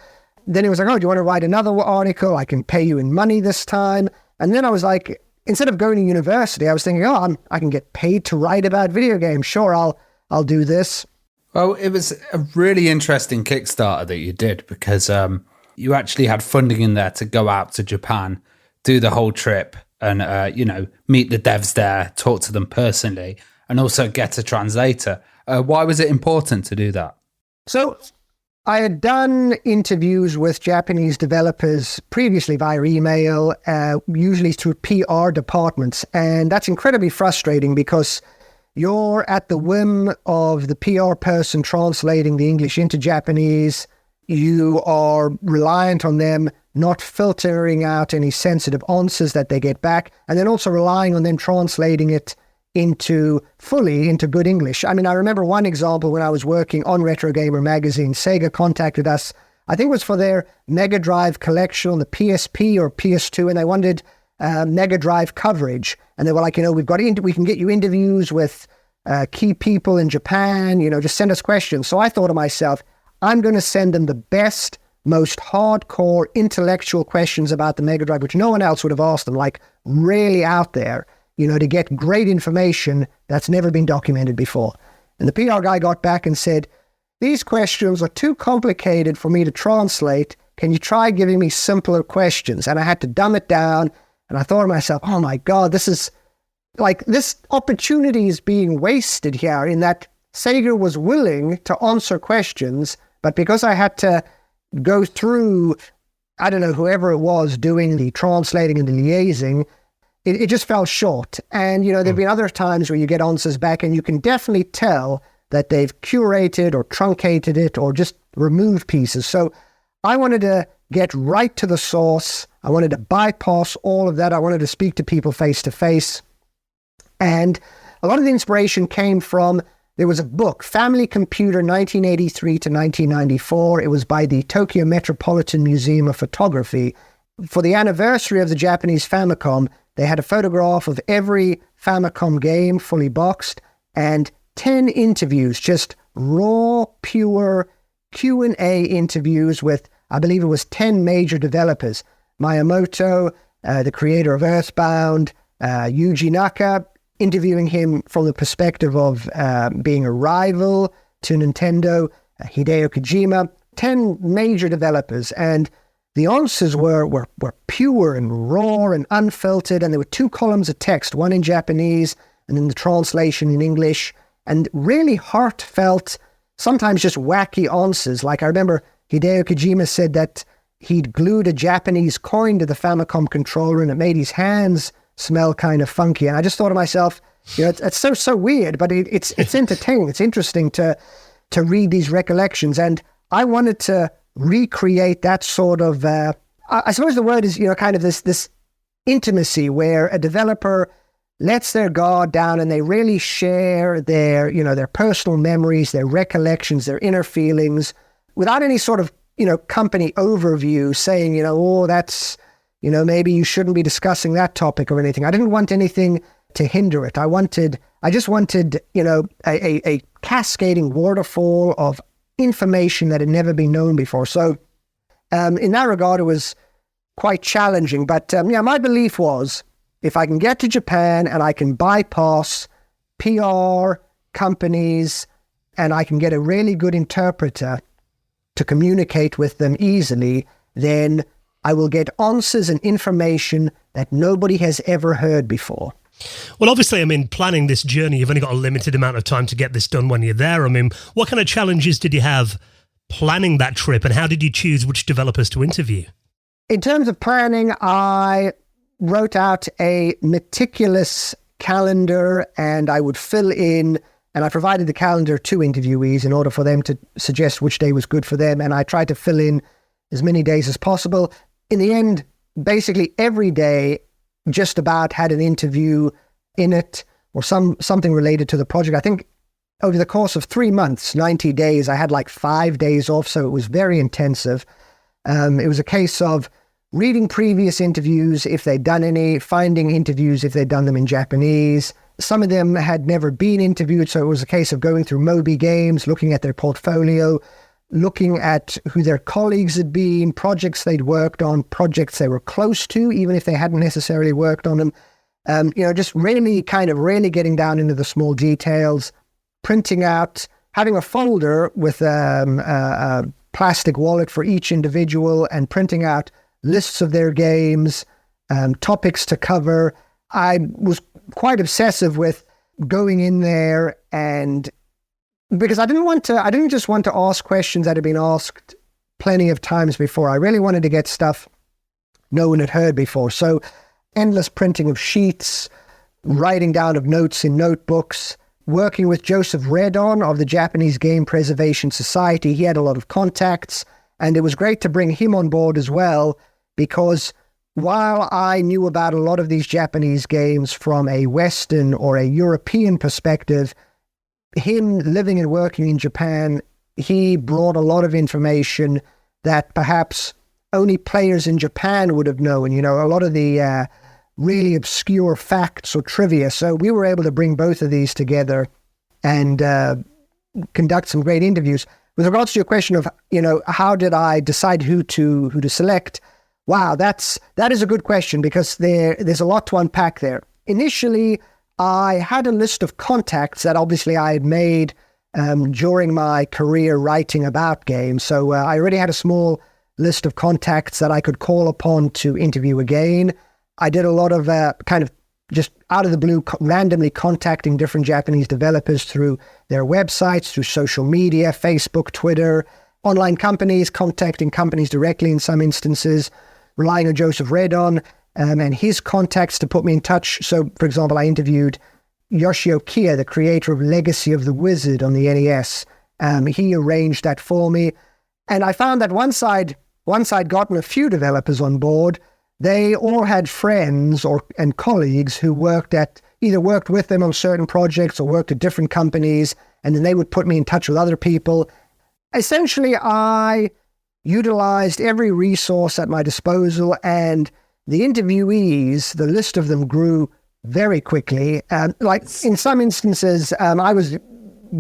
then he was like, oh, do you want to write another article? I can pay you in money this time. And then I was like, instead of going to university, I was thinking, oh, I can get paid to write about video games. Sure, I'll do this. Well, it was a really interesting Kickstarter that you did, because you actually had funding in there to go out to Japan, do the whole trip, and meet the devs there, talk to them personally, and also get a translator. Why was it important to do that? So I had done interviews with Japanese developers previously via email, usually through PR departments. And that's incredibly frustrating, because you're at the whim of the PR person translating the English into Japanese. You are reliant on them not filtering out any sensitive answers that they get back, and then also relying on them translating it fully into good English. I mean, I remember one example when I was working on Retro Gamer magazine. Sega contacted us, I think it was for their Mega Drive collection on the PSP or PS2, and they wanted Mega Drive coverage. And they were like, we can get you interviews with key people in Japan, just send us questions. So I thought to myself, I'm going to send them the best, most hardcore intellectual questions about the Mega Drive, which no one else would have asked them, like really out there, to get great information that's never been documented before. And the PR guy got back and said, these questions are too complicated for me to translate. Can you try giving me simpler questions? And I had to dumb it down. And I thought to myself, oh my God, this opportunity is being wasted here, in that Sega was willing to answer questions, but because I had to go through, I don't know, whoever it was doing the translating and the liaising, it just fell short. And, there've been other times where you get answers back and you can definitely tell that they've curated or truncated it or just removed pieces. So I wanted to get right to the source. I wanted to bypass all of that. I wanted to speak to people face to face. And a lot of the inspiration came from, there was a book, Family Computer 1983 to 1994. It was by the Tokyo Metropolitan Museum of Photography. For the anniversary of the Japanese Famicom, they had a photograph of every Famicom game fully boxed and 10 interviews, just raw, pure Q&A interviews with, I believe it was 10 major developers. Miyamoto, the creator of Earthbound, Yuji Naka, interviewing him from the perspective of being a rival to Nintendo, Hideo Kojima, 10 major developers. And the answers were pure and raw and unfiltered, and there were 2 columns of text, one in Japanese and then the translation in English, and really heartfelt, sometimes just wacky answers. Like I remember Hideo Kojima said that he'd glued a Japanese coin to the Famicom controller and it made his hands smell kind of funky. And I just thought to myself, it's so weird, but it's entertaining. It's interesting to read these recollections. And I wanted to recreate that sort of, I suppose the word is, kind of this intimacy where a developer lets their guard down and they really share their personal memories, their recollections, their inner feelings, without any sort of, company overview saying, that's, maybe you shouldn't be discussing that topic or anything. I didn't want anything to hinder it. I just wanted, a cascading waterfall of information that had never been known before. So in that regard, it was quite challenging. But my belief was, if I can get to Japan and I can bypass PR companies and I can get a really good interpreter to communicate with them easily, then I will get answers and information that nobody has ever heard before. Well, obviously, planning this journey, you've only got a limited amount of time to get this done when you're there. What kind of challenges did you have planning that trip, and how did you choose which developers to interview? In terms of planning, I wrote out a meticulous calendar, and I would fill in, and I provided the calendar to interviewees in order for them to suggest which day was good for them, and I tried to fill in as many days as possible. In the end, basically every day just about had an interview in it or something related to the project. I think over the course of 3 months, 90 days, I had like 5 days off, so it was very intensive. It was a case of reading previous interviews, if they'd done any, finding interviews if they'd done them in Japanese. Some of them had never been interviewed, so it was a case of going through Moby Games, looking at their portfolio, looking at who their colleagues had been, projects they'd worked on, projects they were close to, even if they hadn't necessarily worked on them. Just really getting down into the small details, printing out, having a folder with a plastic wallet for each individual and printing out lists of their games, topics to cover. I was quite obsessive with going in there, and because I didn't just want to ask questions that had been asked plenty of times before. I really wanted to get stuff no one had heard before. So endless printing of sheets, writing down of notes in notebooks, working with Joseph Redon of the Japanese Game Preservation Society. He had a lot of contacts, and it was great to bring him on board as well, because while I knew about a lot of these Japanese games from a Western or a European perspective, him living and working in Japan, he brought a lot of information that perhaps only players in Japan would have known, a lot of the really obscure facts or trivia. So we were able to bring both of these together and conduct some great interviews. With regards to your question of, how did I decide who to select? Wow, that is a good question, because there's a lot to unpack there. Initially, I had a list of contacts that obviously I had made during my career writing about games. So I already had a small list of contacts that I could call upon to interview again. I did a lot of kind of just out of the blue, randomly contacting different Japanese developers through their websites, through social media, Facebook, Twitter, online companies, contacting companies directly in some instances, relying on Joseph Redon and his contacts to put me in touch. So, for example, I interviewed Yoshio Kiya, the creator of Legacy of the Wizard on the NES. He arranged that for me. And I found that once I'd gotten a few developers on board, they all had friends and colleagues who either worked with them on certain projects or worked at different companies, and then they would put me in touch with other people. Essentially, I utilized every resource at my disposal, and the interviewees, the list of them grew very quickly. Like in some instances, I was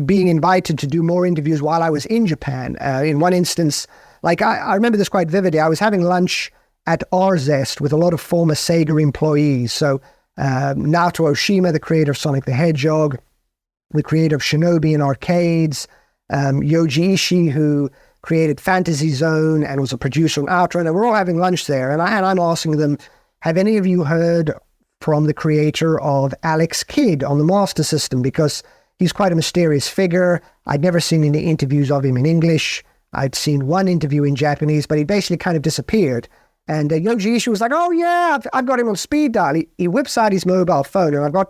being invited to do more interviews while I was in Japan. In one instance, like I remember this quite vividly. I was having lunch at Arzest with a lot of former Sega employees. So Naoto Oshima, the creator of Sonic the Hedgehog, the creator of Shinobi in arcades, Yoji Ishii, who created Fantasy Zone and was a producer on Outrun, and we're all having lunch there. And I'm asking them, have any of you heard from the creator of Alex Kidd on the Master System? Because he's quite a mysterious figure. I'd never seen any interviews of him in English. I'd seen one interview in Japanese, but he basically kind of disappeared. And Yoji Ishii was like, oh yeah, I've got him on speed dial. He whips out his mobile phone, and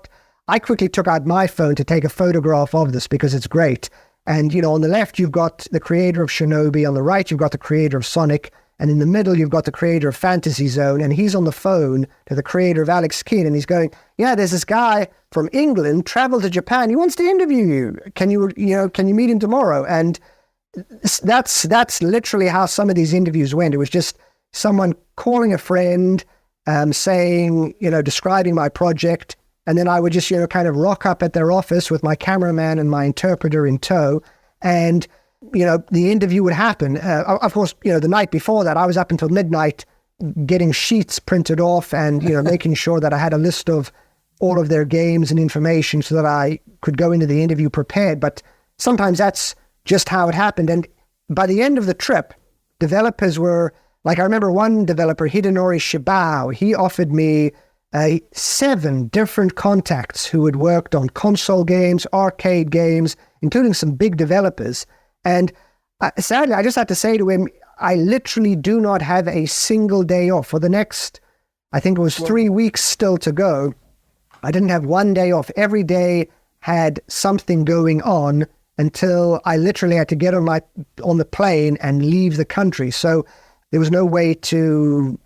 I quickly took out my phone to take a photograph of this because it's great. And, on the left, you've got the creator of Shinobi. On the right, you've got the creator of Sonic. And in the middle, you've got the creator of Fantasy Zone. And he's on the phone to the creator of Alex Kidd. And he's going, yeah, there's this guy from England, traveled to Japan. He wants to interview you. Can you meet him tomorrow? And that's literally how some of these interviews went. It was just someone calling a friend, saying, describing my project. And then I would just, kind of rock up at their office with my cameraman and my interpreter in tow. And, the interview would happen. Of course, the night before that, I was up until midnight getting sheets printed off and, making sure that I had a list of all of their games and information so that I could go into the interview prepared. But sometimes that's just how it happened. And by the end of the trip, developers were, like I remember one developer, Hidenori Shibao, he offered me 7 different contacts who had worked on console games, arcade games, including some big developers. And sadly, I just had to say to him, I literally do not have a single day off for the next, I think it was 3 weeks still to go. I didn't have one day off. Every day had something going on until I literally had to get on the plane and leave the country. So there was no way to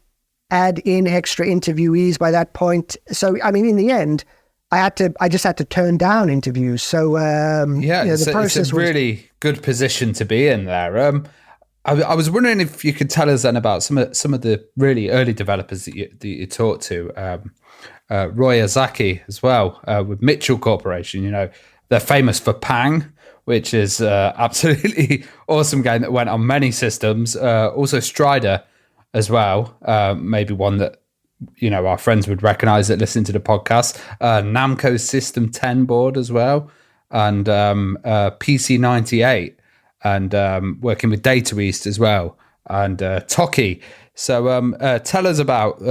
add in extra interviewees by that point. So, in the end, I just had to turn down interviews. So the process it's a really good position to be in there. I was wondering if you could tell us then about some of the really early developers that you talked to. Roy Ozaki as well, with Mitchell Corporation. You know, they're famous for Pang, which is absolutely awesome game that went on many systems. Also Strider as well, maybe one that our friends would recognize that listen to the podcast. Namco System 10 board as well, and PC98, and working with Data East as well, and Toki. So tell us about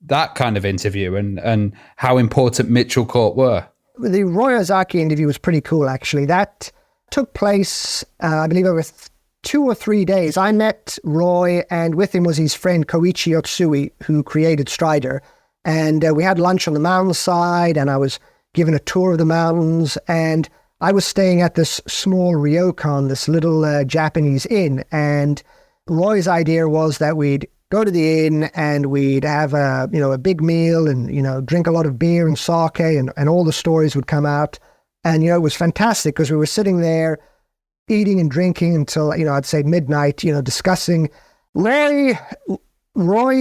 that kind of interview and how important Mitchell Corp were. The Roy Ozaki interview was pretty cool, actually. That took place, I believe, over 2 or 3 days. I met Roy, and with him was his friend Kouichi Yotsui, who created Strider. And we had lunch on the mountainside, and I was given a tour of the mountains. And I was staying at this small ryokan, this little Japanese inn. And Roy's idea was that we'd go to the inn and we'd have a big meal and, drink a lot of beer and sake, and all the stories would come out. And, it was fantastic because we were sitting there eating and drinking until, I'd say midnight, discussing. Roy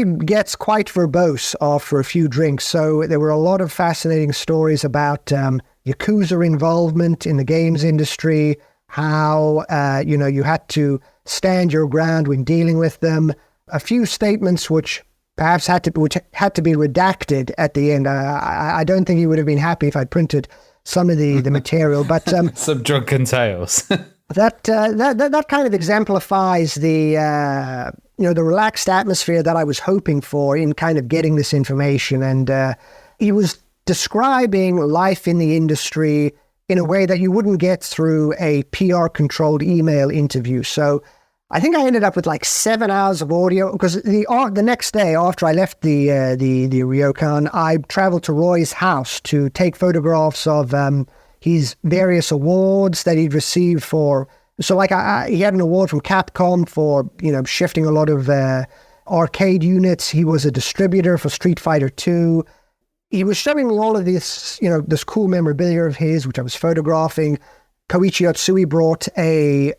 gets quite verbose after a few drinks. So there were a lot of fascinating stories about Yakuza involvement in the games industry, how, you had to stand your ground when dealing with them. A few statements which perhaps had to be redacted at the end. I don't think he would have been happy if I'd printed some of the material, but some drunken tales. That kind of exemplifies the relaxed atmosphere that I was hoping for in kind of getting this information. And he was describing life in the industry in a way that you wouldn't get through a PR-controlled email interview. So I think I ended up with like 7 hours of audio, because the next day after I left the ryokan, I traveled to Roy's house to take photographs of his various awards that he'd received for. So like he had an award from Capcom for shifting a lot of arcade units. He was a distributor for Street Fighter 2. He was showing me all of this this cool memorabilia of his, which I was photographing. Kouichi Yotsui brought a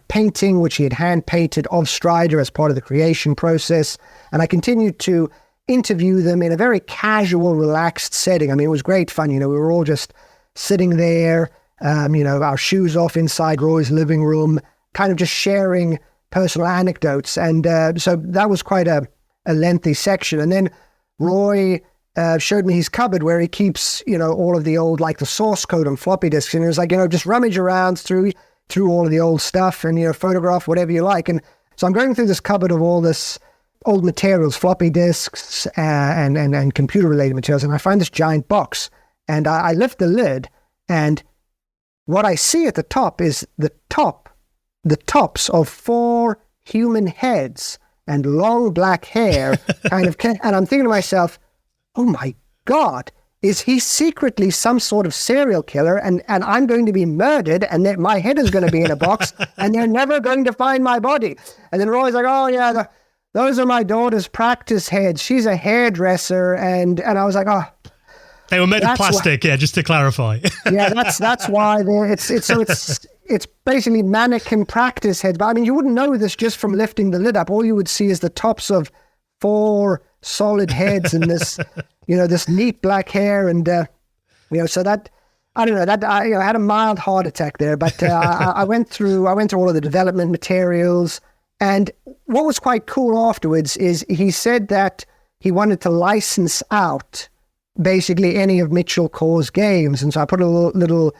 painting which he had hand-painted of Strider as part of the creation process. And I continued to interview them in a very casual, relaxed setting. I mean, it was great fun. We were all just sitting there, our shoes off inside Roy's living room, kind of just sharing personal anecdotes. And so that was quite a lengthy section. And then Roy showed me his cupboard where he keeps, all of the old, like the source code on floppy disks. And it was like, just rummage around through all of the old stuff and, photograph whatever you like. And so I'm going through this cupboard of all this old materials, floppy disks and computer-related materials. And I find this giant box. And I lift the lid, and what I see at the top is the tops of 4 human heads and long black hair, and I'm thinking to myself, oh my God, is he secretly some sort of serial killer, and I'm going to be murdered, and then my head is going to be in a box, and they're never going to find my body? And then Roy's like, oh yeah, those are my daughter's practice heads. She's a hairdresser, and I was like, oh. They were made of plastic, just to clarify. Yeah, that's why it's basically mannequin practice heads. But I mean, you wouldn't know this just from lifting the lid up. All you would see is the tops of 4 solid heads and this, this neat black hair, and so that I don't know, that I had a mild heart attack there. But I went through all of the development materials, and what was quite cool afterwards is he said that he wanted to license out basically any of Mitchell Corp's games. And so I put a little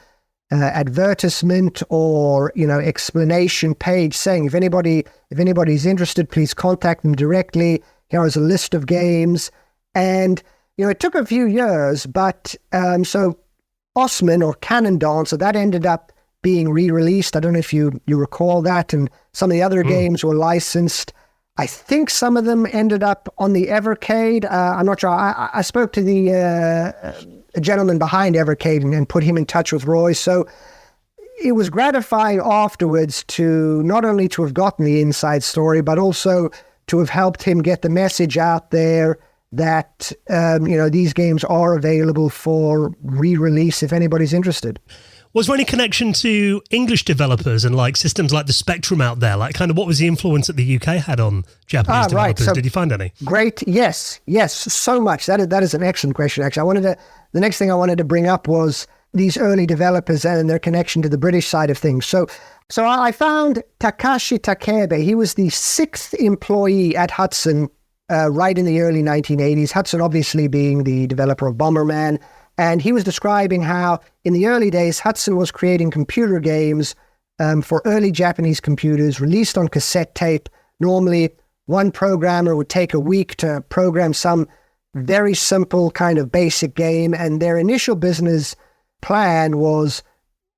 advertisement or, explanation page saying, if anybody's interested, please contact them directly. Here is a list of games. And, it took a few years, but so Osman or Cannon Dancer, that ended up being re-released. I don't know if you recall that. And some of the other games were licensed. I think some of them ended up on the Evercade. I'm not sure. I spoke to the gentleman behind Evercade and put him in touch with Roy. So it was gratifying afterwards to not only to have gotten the inside story, but also to have helped him get the message out there that these games are available for re-release if anybody's interested. Was there any connection to English developers and like systems like the Spectrum out there? Like, kind of, what was the influence that the UK had on Japanese developers? Right. So, did you find any? Great. Yes, so much. That is an excellent question, actually. The next thing I wanted to bring up was these early developers and their connection to the British side of things. So I found Takashi Takebe. He was the 6th employee at Hudson right in the early 1980s. Hudson obviously being the developer of Bomberman. And he was describing how in the early days, Hudson was creating computer games for early Japanese computers released on cassette tape. Normally, one programmer would take a week to program some very simple kind of basic game. And their initial business plan was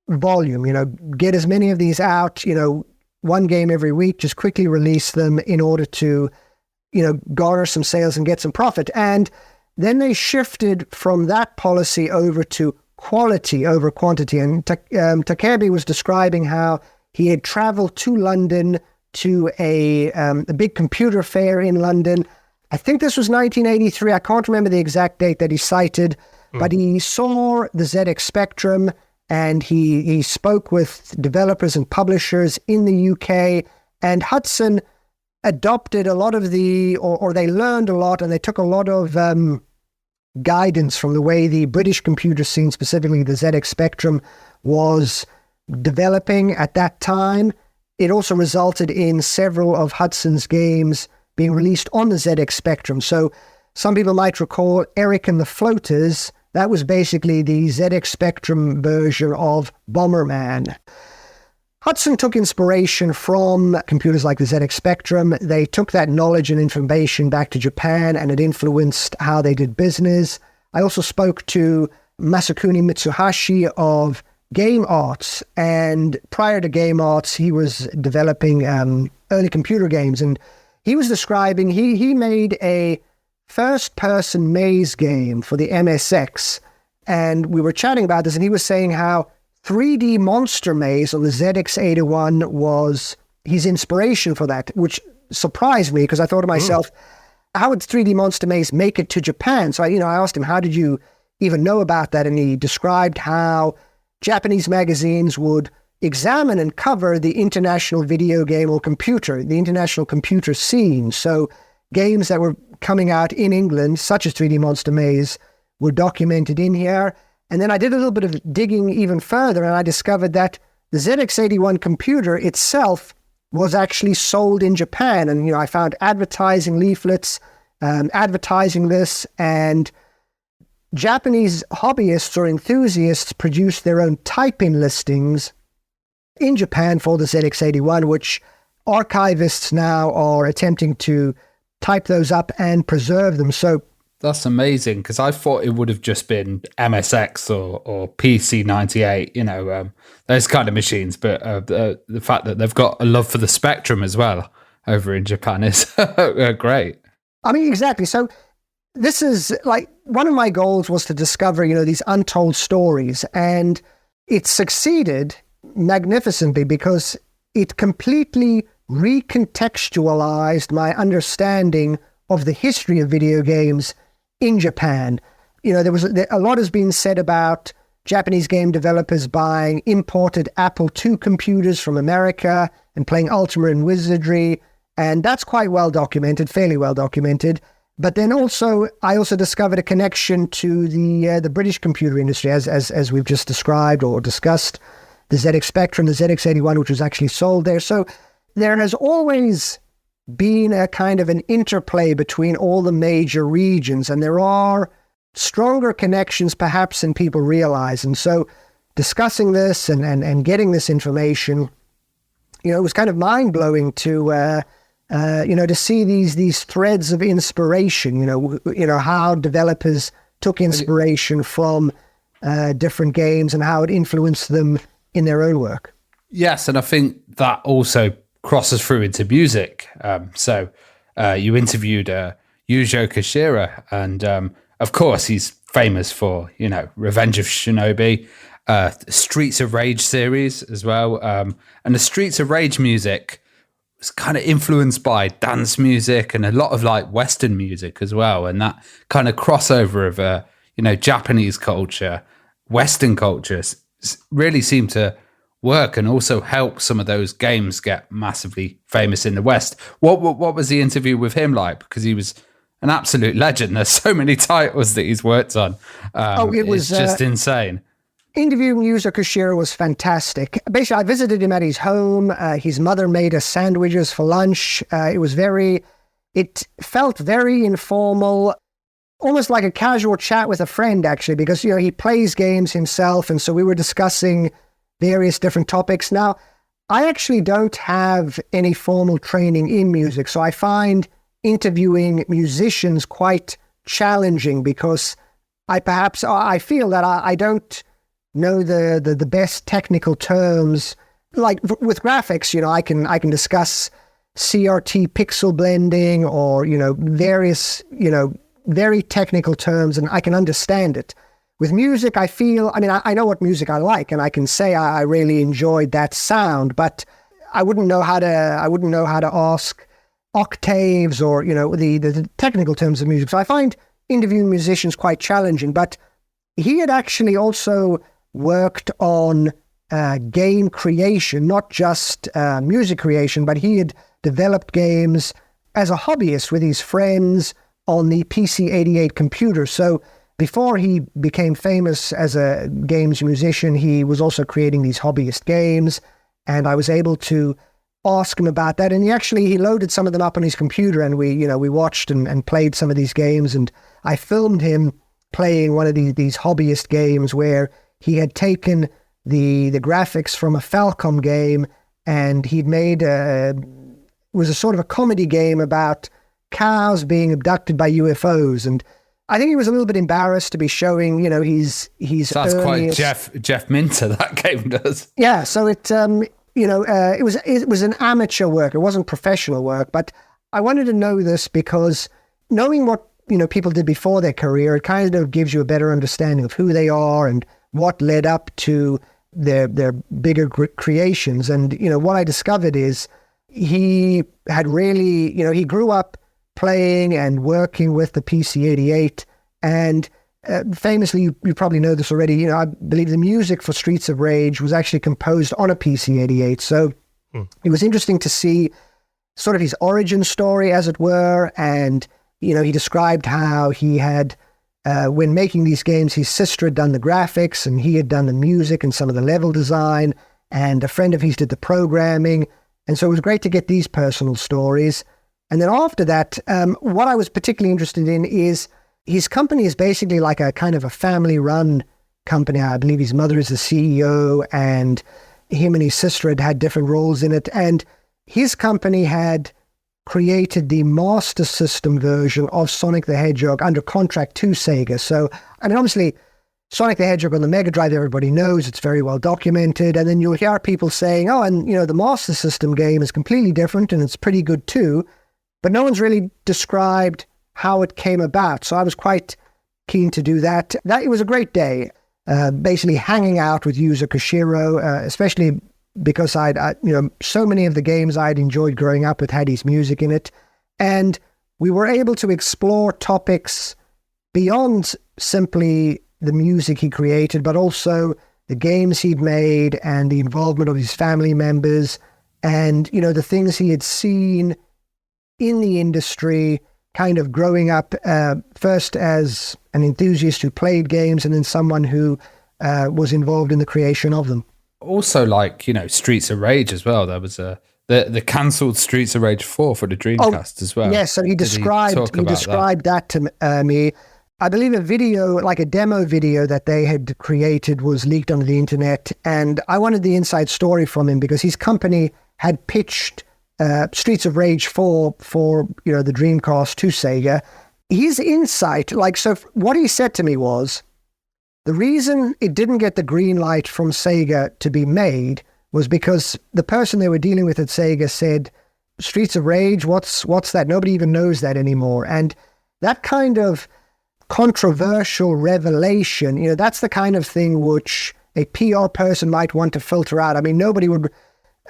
volume, get as many of these out, one game every week, just quickly release them in order to, garner some sales and get some profit. And then they shifted from that policy over to quality over quantity. And Takebe was describing how he had traveled to London to a big computer fair in London. I think this was 1983. I can't remember the exact date that he cited, but he saw the ZX Spectrum and he spoke with developers and publishers in the UK, and Hudson adopted a lot of or they learned a lot, and they took a lot of guidance from the way the British computer scene, specifically the ZX Spectrum, was developing at that time. It also resulted in several of Hudson's games being released on the ZX Spectrum. So some people might recall Eric and the Floaters. That was basically the ZX Spectrum version of Bomberman. Hudson took inspiration from computers like the ZX Spectrum. They took that knowledge and information back to Japan, and it influenced how they did business. I also spoke to Masakuni Mitsuhashi of Game Arts, and prior to Game Arts, he was developing early computer games, and he was describing, he made a first-person maze game for the MSX, and we were chatting about this, and he was saying how 3D Monster Maze on the ZX81 was his inspiration for that, which surprised me because I thought to myself, how would 3D Monster Maze make it to Japan? So I asked him, how did you even know about that? And he described how Japanese magazines would examine and cover the international video game or the international computer scene. So games that were coming out in England, such as 3D Monster Maze, were documented in here. And then I did a little bit of digging even further, and I discovered that the ZX81 computer itself was actually sold in Japan. And, I found advertising leaflets advertising this, and Japanese hobbyists or enthusiasts produced their own type-in listings in Japan for the ZX81, which archivists now are attempting to type those up and preserve them. So that's amazing, because I thought it would have just been MSX or PC98, those kind of machines. But the fact that they've got a love for the Spectrum as well over in Japan is great. I mean, exactly. So this is like one of my goals was to discover, these untold stories, and it succeeded magnificently because it completely recontextualized my understanding of the history of video games in Japan. There was a lot has been said about Japanese game developers buying imported Apple II computers from America and playing Ultima and Wizardry, and that's quite well documented, fairly well documented. But then I also discovered a connection to the British computer industry, as we've just described or discussed, the ZX Spectrum, the ZX81, which was actually sold there. So there has always been a kind of an interplay between all the major regions, and there are stronger connections perhaps than people realize. And so discussing this and getting this information, it was kind of mind-blowing to see these threads of inspiration, how developers took inspiration from different games and how it influenced them in their own work. Yes, and I think that also crosses through into music. So you interviewed Yuzo Koshiro, and of course he's famous for, Revenge of Shinobi, Streets of Rage series as well. And the Streets of Rage music was kind of influenced by dance music and a lot of like Western music as well. And that kind of crossover of, Japanese culture, Western culture really seemed to work and also help some of those games get massively famous in the West. What was the interview with him like? Because he was an absolute legend. There's so many titles that he's worked on. It was just insane. Interviewing Yuzo Koshiro was fantastic. Basically, I visited him at his home. His mother made us sandwiches for lunch. It felt very informal, almost like a casual chat with a friend, actually, because, he plays games himself. And so we were discussing various different topics. Now, I actually don't have any formal training in music, so I find interviewing musicians quite challenging because I feel that I don't know the best technical terms. Like with graphics, I can discuss CRT pixel blending or, various, very technical terms, and I can understand it. With music, I know what music I like, and I can say I really enjoyed that sound, but I wouldn't know how to ask octaves or, the technical terms of music. So I find interviewing musicians quite challenging, but he had actually also worked on game creation, not just music creation, but he had developed games as a hobbyist with his friends on the PC-88 computer. So before he became famous as a games musician, he was also creating these hobbyist games, and I was able to ask him about that. And he loaded some of them up on his computer, and we watched and played some of these games, and I filmed him playing one of these hobbyist games where he had taken the graphics from a Falcom game, and he'd made it was a sort of a comedy game about cows being abducted by UFOs. And I think he was a little bit embarrassed to be showing, his That's quite Jeff Minter, that game does. Yeah, so it was an amateur work. It wasn't professional work, but I wanted to know this because knowing what, people did before their career, it kind of gives you a better understanding of who they are and what led up to their bigger creations. And, what I discovered is he had really, he grew up playing and working with the PC-88, and famously, you probably know this already, I believe the music for Streets of Rage was actually composed on a PC-88, so it was interesting to see sort of his origin story, as it were, and, he described how he had, when making these games, his sister had done the graphics, and he had done the music and some of the level design, and a friend of his did the programming, and so it was great to get these personal stories. And then after that, what I was particularly interested in is his company is basically like a kind of a family-run company. I believe his mother is the CEO, and him and his sister had different roles in it. And his company had created the Master System version of Sonic the Hedgehog under contract to Sega. So, obviously, Sonic the Hedgehog on the Mega Drive, everybody knows, it's very well documented. And then you'll hear people saying, the Master System game is completely different and it's pretty good too. But no one's really described how it came about. So I was quite keen to do that. It was a great day, basically hanging out with Yuzo Koshiro, especially because so many of the games I'd enjoyed growing up with had his music in it. And we were able to explore topics beyond simply the music he created, but also the games he'd made and the involvement of his family members and, the things he had seen in the industry, kind of growing up first as an enthusiast who played games and then someone who was involved in the creation of them. Also, Streets of Rage as well. There was the cancelled Streets of Rage 4 for the Dreamcast as well. Yes, so he described that to me. I believe a video, like a demo video that they had created, was leaked onto the internet, and I wanted the inside story from him because his company had pitched Streets of Rage 4 for the Dreamcast to Sega. His insight, what he said to me was, the reason it didn't get the green light from Sega to be made was because the person they were dealing with at Sega said, Streets of Rage, what's that? Nobody even knows that anymore. And that kind of controversial revelation, that's the kind of thing which a PR person might want to filter out. Nobody would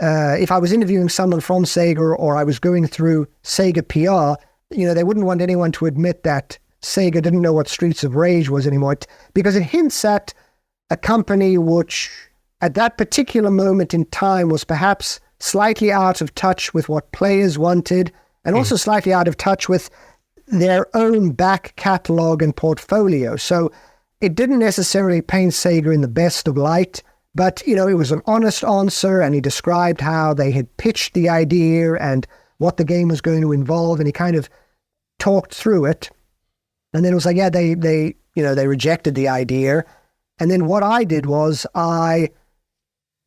if I was interviewing someone from Sega or I was going through Sega PR, they wouldn't want anyone to admit that Sega didn't know what Streets of Rage was anymore, because it hints at a company which at that particular moment in time was perhaps slightly out of touch with what players wanted, and also slightly out of touch with their own back catalogue and portfolio. So it didn't necessarily paint Sega in the best of light, but, it was an honest answer, and he described how they had pitched the idea and what the game was going to involve, and he kind of talked through it. And then it was like, yeah, they rejected the idea. And then what I did was I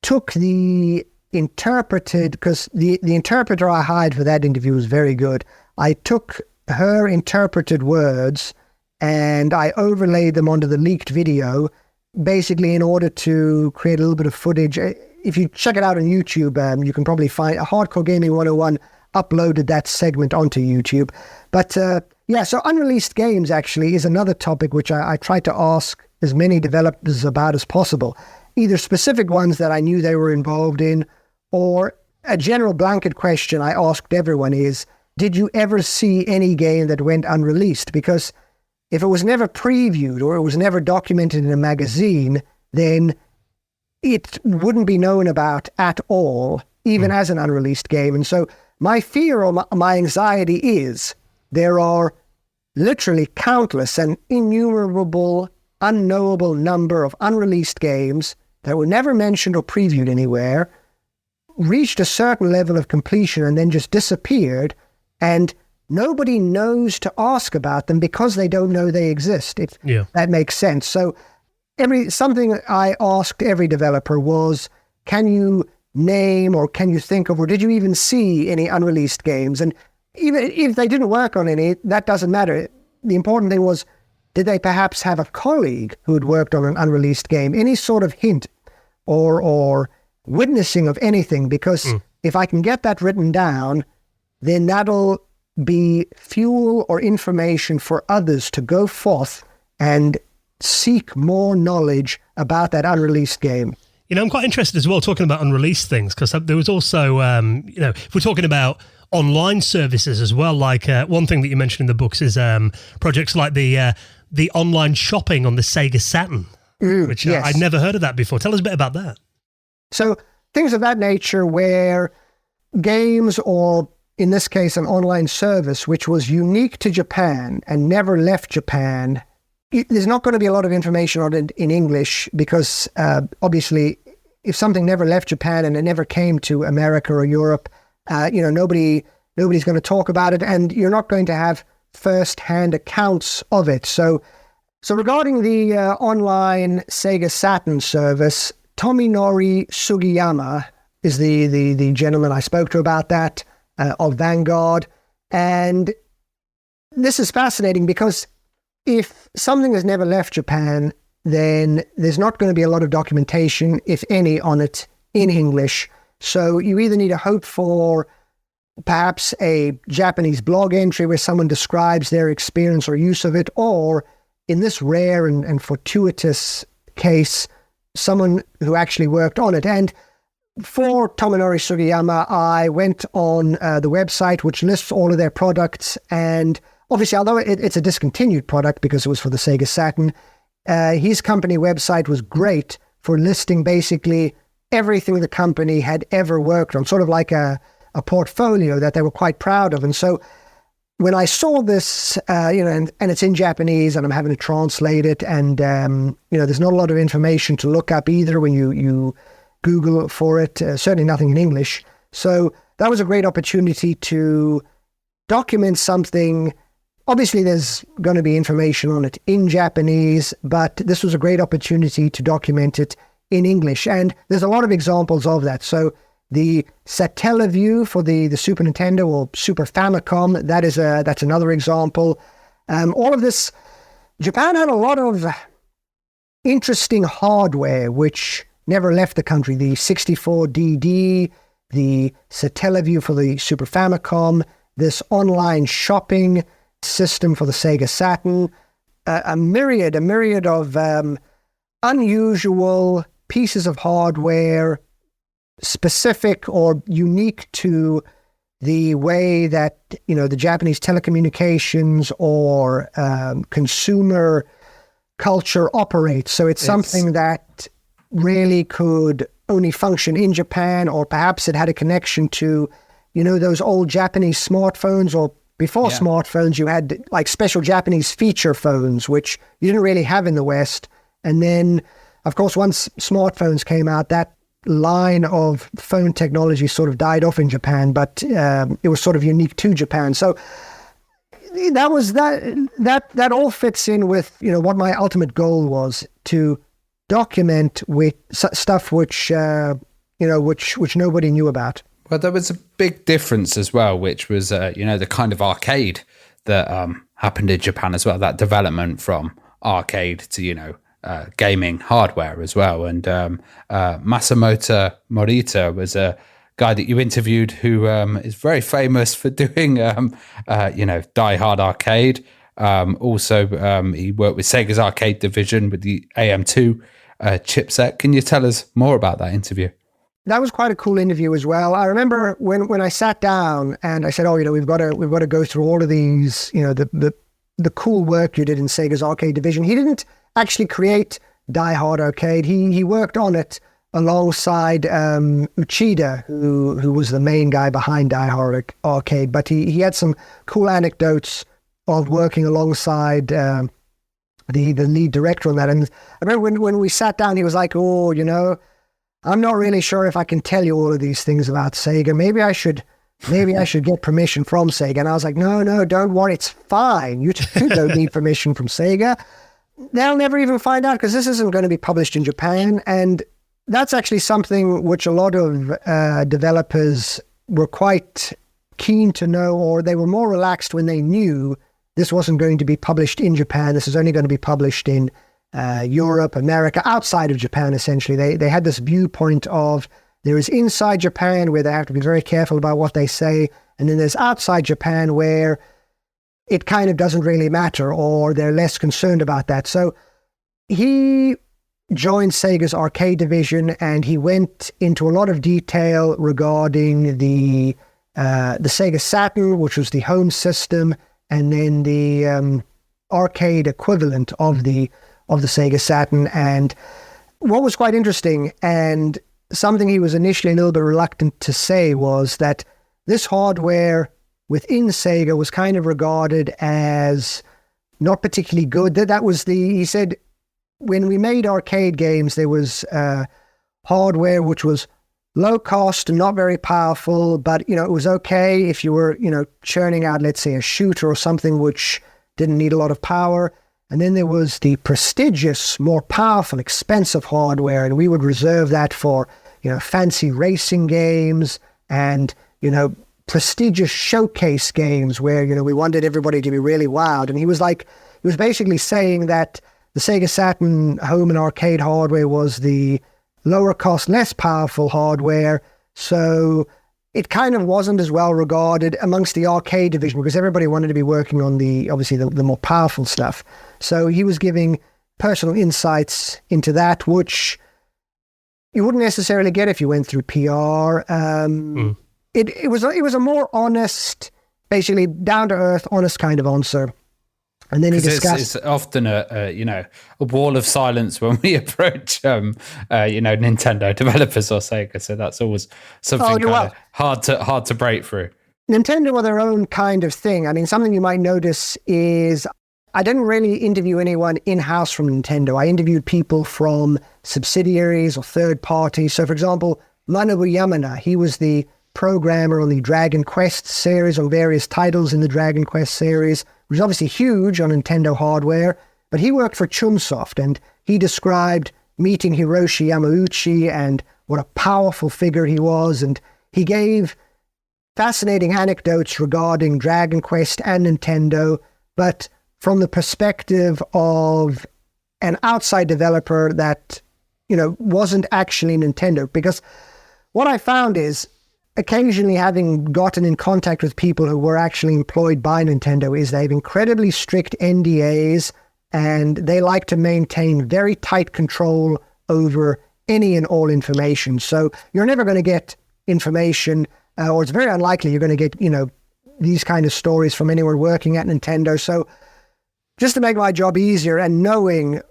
took the interpreted, because the interpreter I hired for that interview was very good. I took her interpreted words and I overlaid them onto the leaked video, basically in order to create a little bit of footage. If you check it out on YouTube, you can probably find Hardcore Gaming 101 uploaded that segment onto YouTube. But so unreleased games actually is another topic which I tried to ask as many developers about as possible, either specific ones that I knew they were involved in, or a general blanket question I asked everyone is, did you ever see any game that went unreleased? Because if it was never previewed or it was never documented in a magazine, then it wouldn't be known about at all, even as an unreleased game. And so my fear or my anxiety is there are literally countless and innumerable, unknowable number of unreleased games that were never mentioned or previewed anywhere, reached a certain level of completion and then just disappeared, and nobody knows to ask about them because they don't know they exist. That makes sense. So something I asked every developer was, can you name or can you think of, or did you even see any unreleased games? And even if they didn't work on any, that doesn't matter. The important thing was, did they perhaps have a colleague who had worked on an unreleased game? Any sort of hint or witnessing of anything? Because if I can get that written down, then that'll be fuel or information for others to go forth and seek more knowledge about that unreleased game. I'm quite interested as well talking about unreleased things, because there was also, if we're talking about online services as well, like one thing that you mentioned in the books is projects like the online shopping on the Sega Saturn, which yes. I'd never heard of that before. Tell us a bit about that. So things of that nature where games, or in this case an online service, which was unique to Japan and never left Japan, there's not going to be a lot of information on it in English because obviously if something never left Japan and it never came to America or Europe, nobody's going to talk about it, and you're not going to have first-hand accounts of it. So regarding the online Sega Saturn service, Tominori Sugiyama is the gentleman I spoke to about that, of Vanguard. And this is fascinating because if something has never left Japan, then there's not going to be a lot of documentation, if any, on it in English. So you either need to hope for perhaps a Japanese blog entry where someone describes their experience or use of it, or in this rare and fortuitous case, someone who actually worked on it. And for Tominori Sugiyama, I went on the website, which lists all of their products. And obviously, although it's a discontinued product because it was for the Sega Saturn, his company website was great for listing basically everything the company had ever worked on, sort of like a portfolio that they were quite proud of. And so when I saw this, and it's in Japanese and I'm having to translate it, and, there's not a lot of information to look up either when you Google for it, certainly nothing in English. So that was a great opportunity to document something. Obviously, there's going to be information on it in Japanese, but this was a great opportunity to document it in English. And there's a lot of examples of that. So the Satellaview for the Super Nintendo or Super Famicom, that's another example. All of this, Japan had a lot of interesting hardware which never left the country. The 64DD, the Satellaview for the Super Famicom, this online shopping system for the Sega Saturn, a myriad of unusual pieces of hardware specific or unique to the way that, the Japanese telecommunications or consumer culture operates. So it's something that really could only function in Japan, or perhaps it had a connection to, those old Japanese smartphones, or before smartphones, you had like special Japanese feature phones, which you didn't really have in the West. And then, of course, once smartphones came out, that line of phone technology sort of died off in Japan, but it was sort of unique to Japan. So that all fits in with, what my ultimate goal was, to document with stuff which nobody knew about. Well, there was a big difference as well, which was, the kind of arcade that happened in Japan as well, that development from arcade to, gaming hardware as well. And Masamoto Morita was a guy that you interviewed who is very famous for doing, Die Hard Arcade. Also, he worked with Sega's arcade division with the AM2 chipset. Can you tell us more about that interview? That was quite a cool interview as well. I remember when I sat down and I said, we've got to go through all of these, the cool work you did in Sega's arcade division. He didn't actually create Die Hard Arcade. He worked on it alongside Uchida, who was the main guy behind Die Hard Arcade. But he had some cool anecdotes of working alongside the lead director on that. And I remember when we sat down, he was like, I'm not really sure if I can tell you all of these things about Sega. Maybe I should get permission from Sega. And I was like, no, don't worry. It's fine. You don't need permission from Sega. They'll never even find out, because this isn't going to be published in Japan. And that's actually something which a lot of developers were quite keen to know, or they were more relaxed when they knew this wasn't going to be published in Japan. This is only going to be published in Europe, America, outside of Japan, essentially. They had this viewpoint of there is inside Japan where they have to be very careful about what they say, and then there's outside Japan where it kind of doesn't really matter, or they're less concerned about that. So he joined Sega's arcade division, and he went into a lot of detail regarding the Sega Saturn, which was the home system, and then the arcade equivalent of the Sega Saturn. And what was quite interesting, and something he was initially a little bit reluctant to say, was that this hardware within Sega was kind of regarded as not particularly good. He said, when we made arcade games, there was hardware which was low cost and not very powerful, but, it was okay if you were, churning out, let's say, a shooter or something which didn't need a lot of power. And then there was the prestigious, more powerful, expensive hardware, and we would reserve that for, fancy racing games and, prestigious showcase games where, we wanted everybody to be really wowed. And he was basically saying that the Sega Saturn home and arcade hardware was the lower cost, less powerful hardware. So it kind of wasn't as well regarded amongst the arcade division, because everybody wanted to be working on the more powerful stuff. So he was giving personal insights into that, which you wouldn't necessarily get if you went through PR. It was a more honest, basically down to earth, honest kind of answer. And then he discussed. It's often a wall of silence when we approach Nintendo developers or Sega. So that's always something hard to break through. Nintendo are their own kind of thing. I mean, something you might notice is I didn't really interview anyone in-house from Nintendo. I interviewed people from subsidiaries or third parties. So, for example, Manabu Yamana, he was the programmer on the Dragon Quest series, on various titles in the Dragon Quest series, which is obviously huge on Nintendo hardware, but he worked for Chumsoft, and he described meeting Hiroshi Yamauchi and what a powerful figure he was, and he gave fascinating anecdotes regarding Dragon Quest and Nintendo, but from the perspective of an outside developer that, wasn't actually Nintendo. Because what I found is, occasionally having gotten in contact with people who were actually employed by Nintendo, is they have incredibly strict NDAs, and they like to maintain very tight control over any and all information. So you're never going to get information, or it's very unlikely you're going to get, these kind of stories from anyone working at Nintendo. So just to make my job easier, and knowing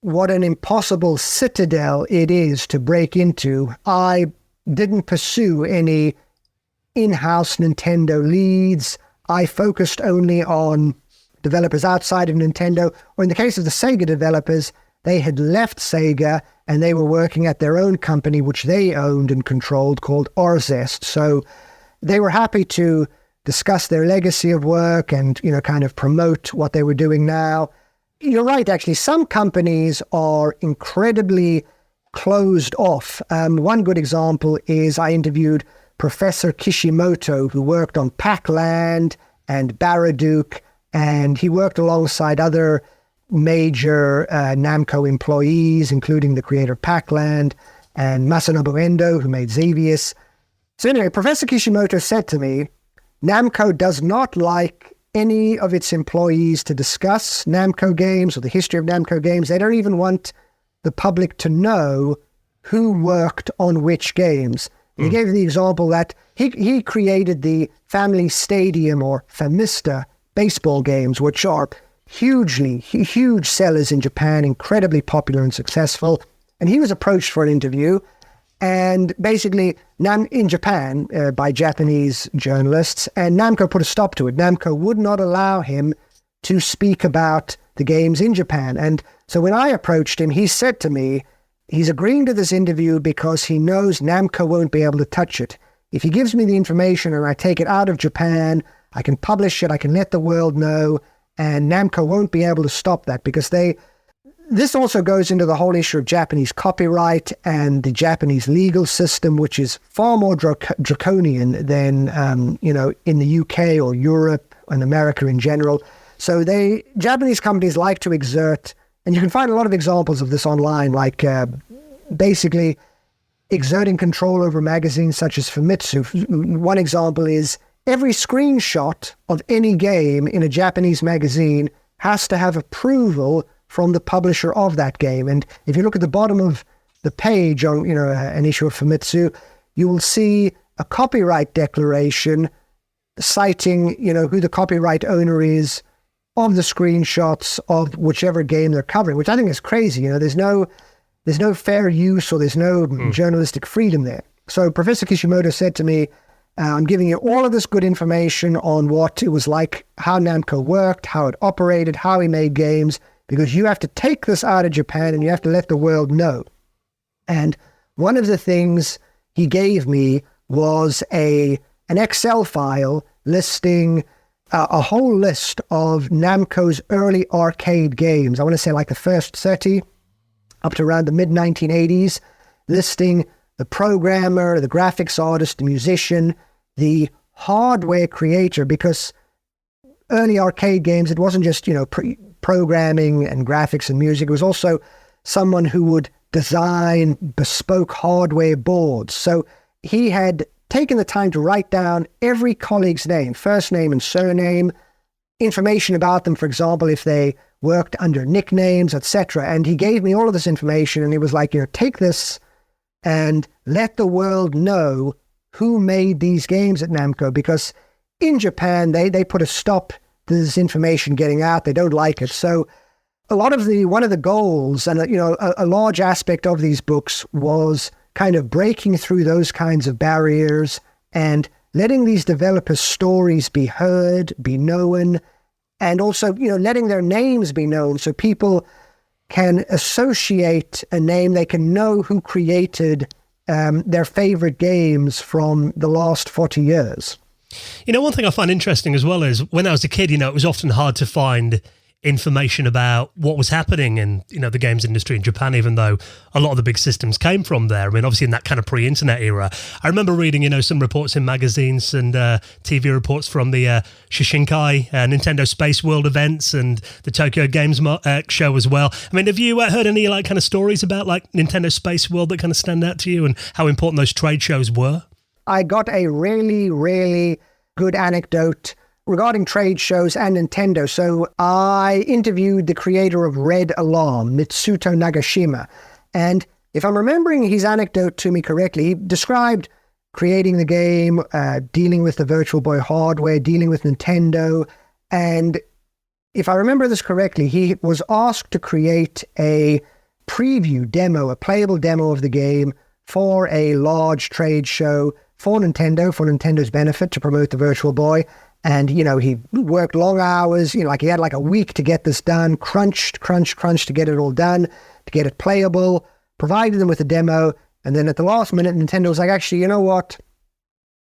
what an impossible citadel it is to break into, I didn't pursue any in-house Nintendo leads. I focused only on developers outside of Nintendo, or in the case of the Sega developers, they had left Sega and they were working at their own company, which they owned and controlled, called Orzest. So they were happy to discuss their legacy of work and, kind of promote what they were doing now. You're right, actually. Some companies are incredibly closed off. One good example is I interviewed Professor Kishimoto, who worked on Pac-Land and Baraduke, and he worked alongside other major Namco employees, including the creator of Pac-Land and Masanobu Endo, who made Xavius. So anyway, Professor Kishimoto said to me, Namco does not like any of its employees to discuss Namco games or the history of Namco games. They don't even want the public to know who worked on which games. He gave the example that he created the Family Stadium or Famista baseball games, which are huge sellers in Japan, incredibly popular and successful. And he was approached for an interview, and basically in Japan by Japanese journalists, and Namco put a stop to it. Namco would not allow him to speak about the games in Japan. And so when I approached him, he said to me, he's agreeing to this interview because he knows Namco won't be able to touch it. If he gives me the information and I take it out of Japan, I can publish it, I can let the world know, and Namco won't be able to stop that, because this also goes into the whole issue of Japanese copyright and the Japanese legal system, which is far more draconian than, in the UK or Europe and America in general. So Japanese companies like to exert, and you can find a lot of examples of this online, like basically exerting control over magazines such as Famitsu. One example is every screenshot of any game in a Japanese magazine has to have approval from the publisher of that game. And if you look at the bottom of the page on, an issue of Famitsu, you will see a copyright declaration citing, who the copyright owner is of the screenshots of whichever game they're covering, which I think is crazy. There's no fair use, or there's no journalistic freedom there. So Professor Kishimoto said to me, I'm giving you all of this good information on what it was like, how Namco worked, how it operated, how he made games, because you have to take this out of Japan and you have to let the world know. And one of the things he gave me was an Excel file listing a whole list of Namco's early arcade games. I want to say like the first 30 up to around the mid-1980s, listing the programmer, the graphics artist, the musician, the hardware creator, because early arcade games, it wasn't just, programming and graphics and music. It was also someone who would design bespoke hardware boards. So he had taken the time to write down every colleague's name, first name and surname, information about them, for example, if they worked under nicknames, etc. And he gave me all of this information, and he was like, take this and let the world know who made these games at Namco, because in Japan, they put a stop to this information getting out. They don't like it. So one of the goals, and a large aspect of these books, was kind of breaking through those kinds of barriers and letting these developers' stories be heard, be known, and also, letting their names be known so people can associate a name. They can know who created their favorite games from the last 40 years. One thing I find interesting as well is when I was a kid, it was often hard to find information about what was happening in, the games industry in Japan, even though a lot of the big systems came from there. I mean, obviously in that kind of pre-internet era. I remember reading, some reports in magazines and TV reports from the Shishinkai Nintendo Space World events and the Tokyo Games show as well. I mean, have you heard any kind of stories about Nintendo Space World that kind of stand out to you and how important those trade shows were? I got a really, really good anecdote regarding trade shows and Nintendo. So I interviewed the creator of Red Alarm, Mitsuto Nagashima, and if I'm remembering his anecdote to me correctly, he described creating the game, dealing with the Virtual Boy hardware, dealing with Nintendo, and if I remember this correctly, he was asked to create a preview demo, a playable demo of the game for a large trade show for Nintendo's benefit to promote the Virtual Boy. And, he worked long hours, like he had like a week to get this done, crunched to get it all done, to get it playable, provided them with a demo. And then at the last minute, Nintendo was like, actually, you know what?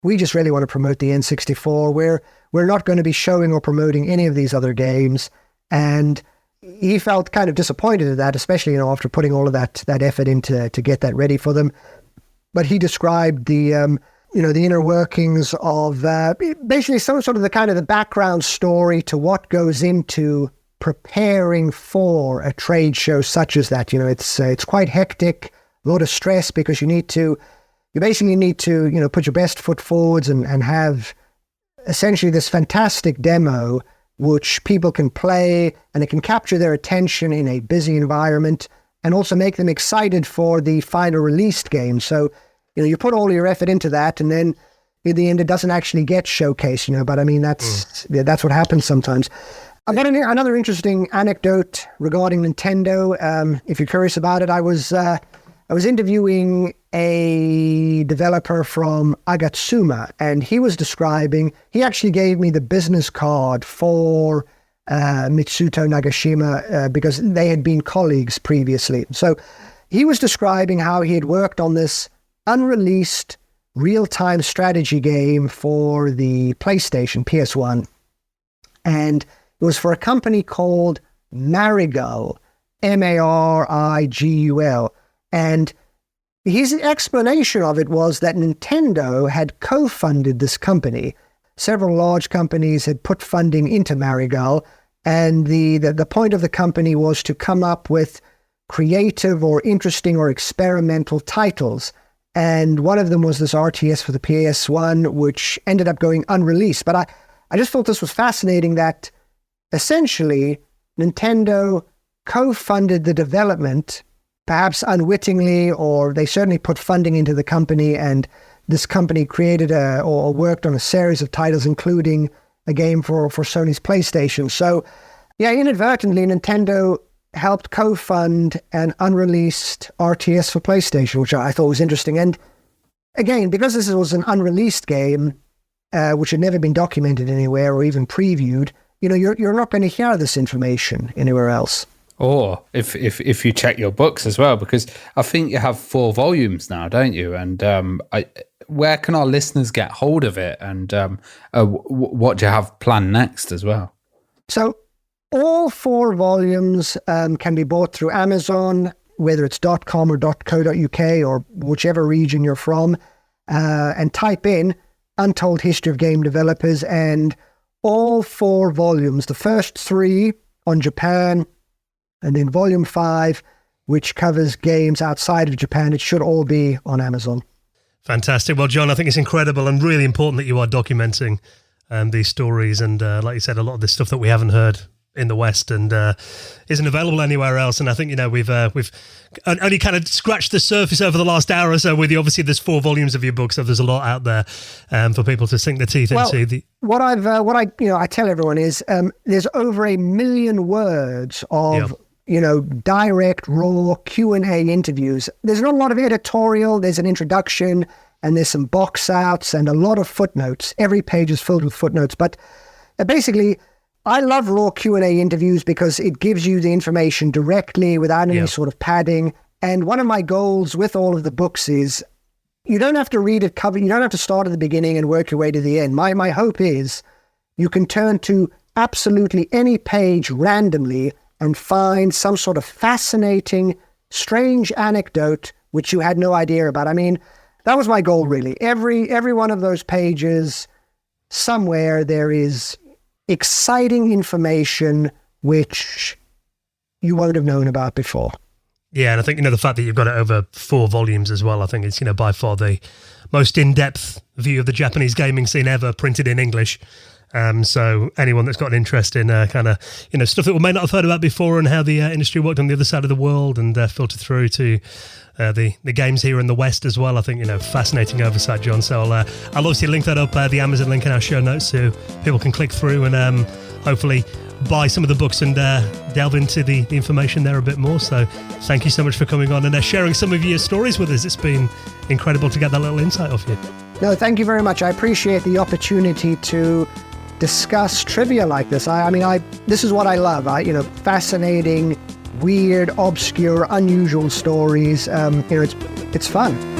We just really want to promote the N64. We're not going to be showing or promoting any of these other games. And he felt kind of disappointed at that, especially, after putting all of that effort into to get that ready for them. But he described the inner workings of basically some sort of the kind of the background story to what goes into preparing for a trade show such as that. It's quite hectic, a lot of stress, because you basically need to, put your best foot forwards and have essentially this fantastic demo which people can play, and it can capture their attention in a busy environment and also make them excited for the final released game. So, you put all your effort into that, and then in the end, it doesn't actually get showcased, but I mean, that's what happens sometimes. I've got another interesting anecdote regarding Nintendo. If you're curious about it, I was interviewing a developer from Agatsuma, and he actually gave me the business card for Mitsuto Nagashima because they had been colleagues previously. So he was describing how he had worked on this unreleased real-time strategy game for the PlayStation, PS1. And it was for a company called Marigul, Marigul. And his explanation of it was that Nintendo had co-funded this company. Several large companies had put funding into Marigul, and the point of the company was to come up with creative or interesting or experimental titles. And one of them was this RTS for the PS1, which ended up going unreleased. But I just thought this was fascinating that essentially Nintendo co-funded the development, perhaps unwittingly, or they certainly put funding into the company, and this company created or worked on a series of titles, including a game for Sony's PlayStation. So, yeah, inadvertently, Nintendo helped co-fund an unreleased RTS for PlayStation, which I thought was interesting. And again, because this was an unreleased game, which had never been documented anywhere or even previewed, you're not going to hear this information anywhere else. Or if you check your books as well, because I think you have 4 volumes now, don't you? And where can our listeners get hold of it? And what do you have planned next as well? So all 4 volumes can be bought through Amazon, whether it's .com or .co.uk or whichever region you're from, and type in Untold History of Game Developers, and all 4 volumes, the first 3 on Japan, and then volume 5, which covers games outside of Japan, it should all be on Amazon. Fantastic. Well, John, I think it's incredible and really important that you are documenting these stories. And like you said, a lot of this stuff that we haven't heard in the West and isn't available anywhere else. And I think, we've only kind of scratched the surface over the last hour or so with you. Obviously, there's 4 volumes of your book, so there's a lot out there for people to sink their teeth into. What I tell everyone is there's over 1 million words of direct, raw Q&A interviews. There's not a lot of editorial. There's an introduction, and there's some box outs and a lot of footnotes. Every page is filled with footnotes. But basically, I love raw Q&A interviews because it gives you the information directly without any sort of padding. And one of my goals with all of the books is you don't have to read it cover. You don't have to start at the beginning and work your way to the end. My hope is you can turn to absolutely any page randomly and find some sort of fascinating, strange anecdote which you had no idea about. I mean, that was my goal, really. Every one of those pages, somewhere there is exciting information which you won't have known about before. Yeah, and I think, the fact that you've got it over 4 volumes as well, I think it's, by far the most in-depth view of the Japanese gaming scene ever printed in English. So anyone that's got an interest in kind of, stuff that we may not have heard about before and how the industry worked on the other side of the world and filter through to the games here in the West as well. I think, fascinating oversight, John. So I'll obviously link that up, the Amazon link in our show notes, so people can click through and hopefully buy some of the books and delve into the information there a bit more. So thank you so much for coming on and sharing some of your stories with us. It's been incredible to get that little insight off you. No, thank you very much. I appreciate the opportunity to discuss trivia like this. This is what I love. Fascinating, weird, obscure, unusual stories. It's fun.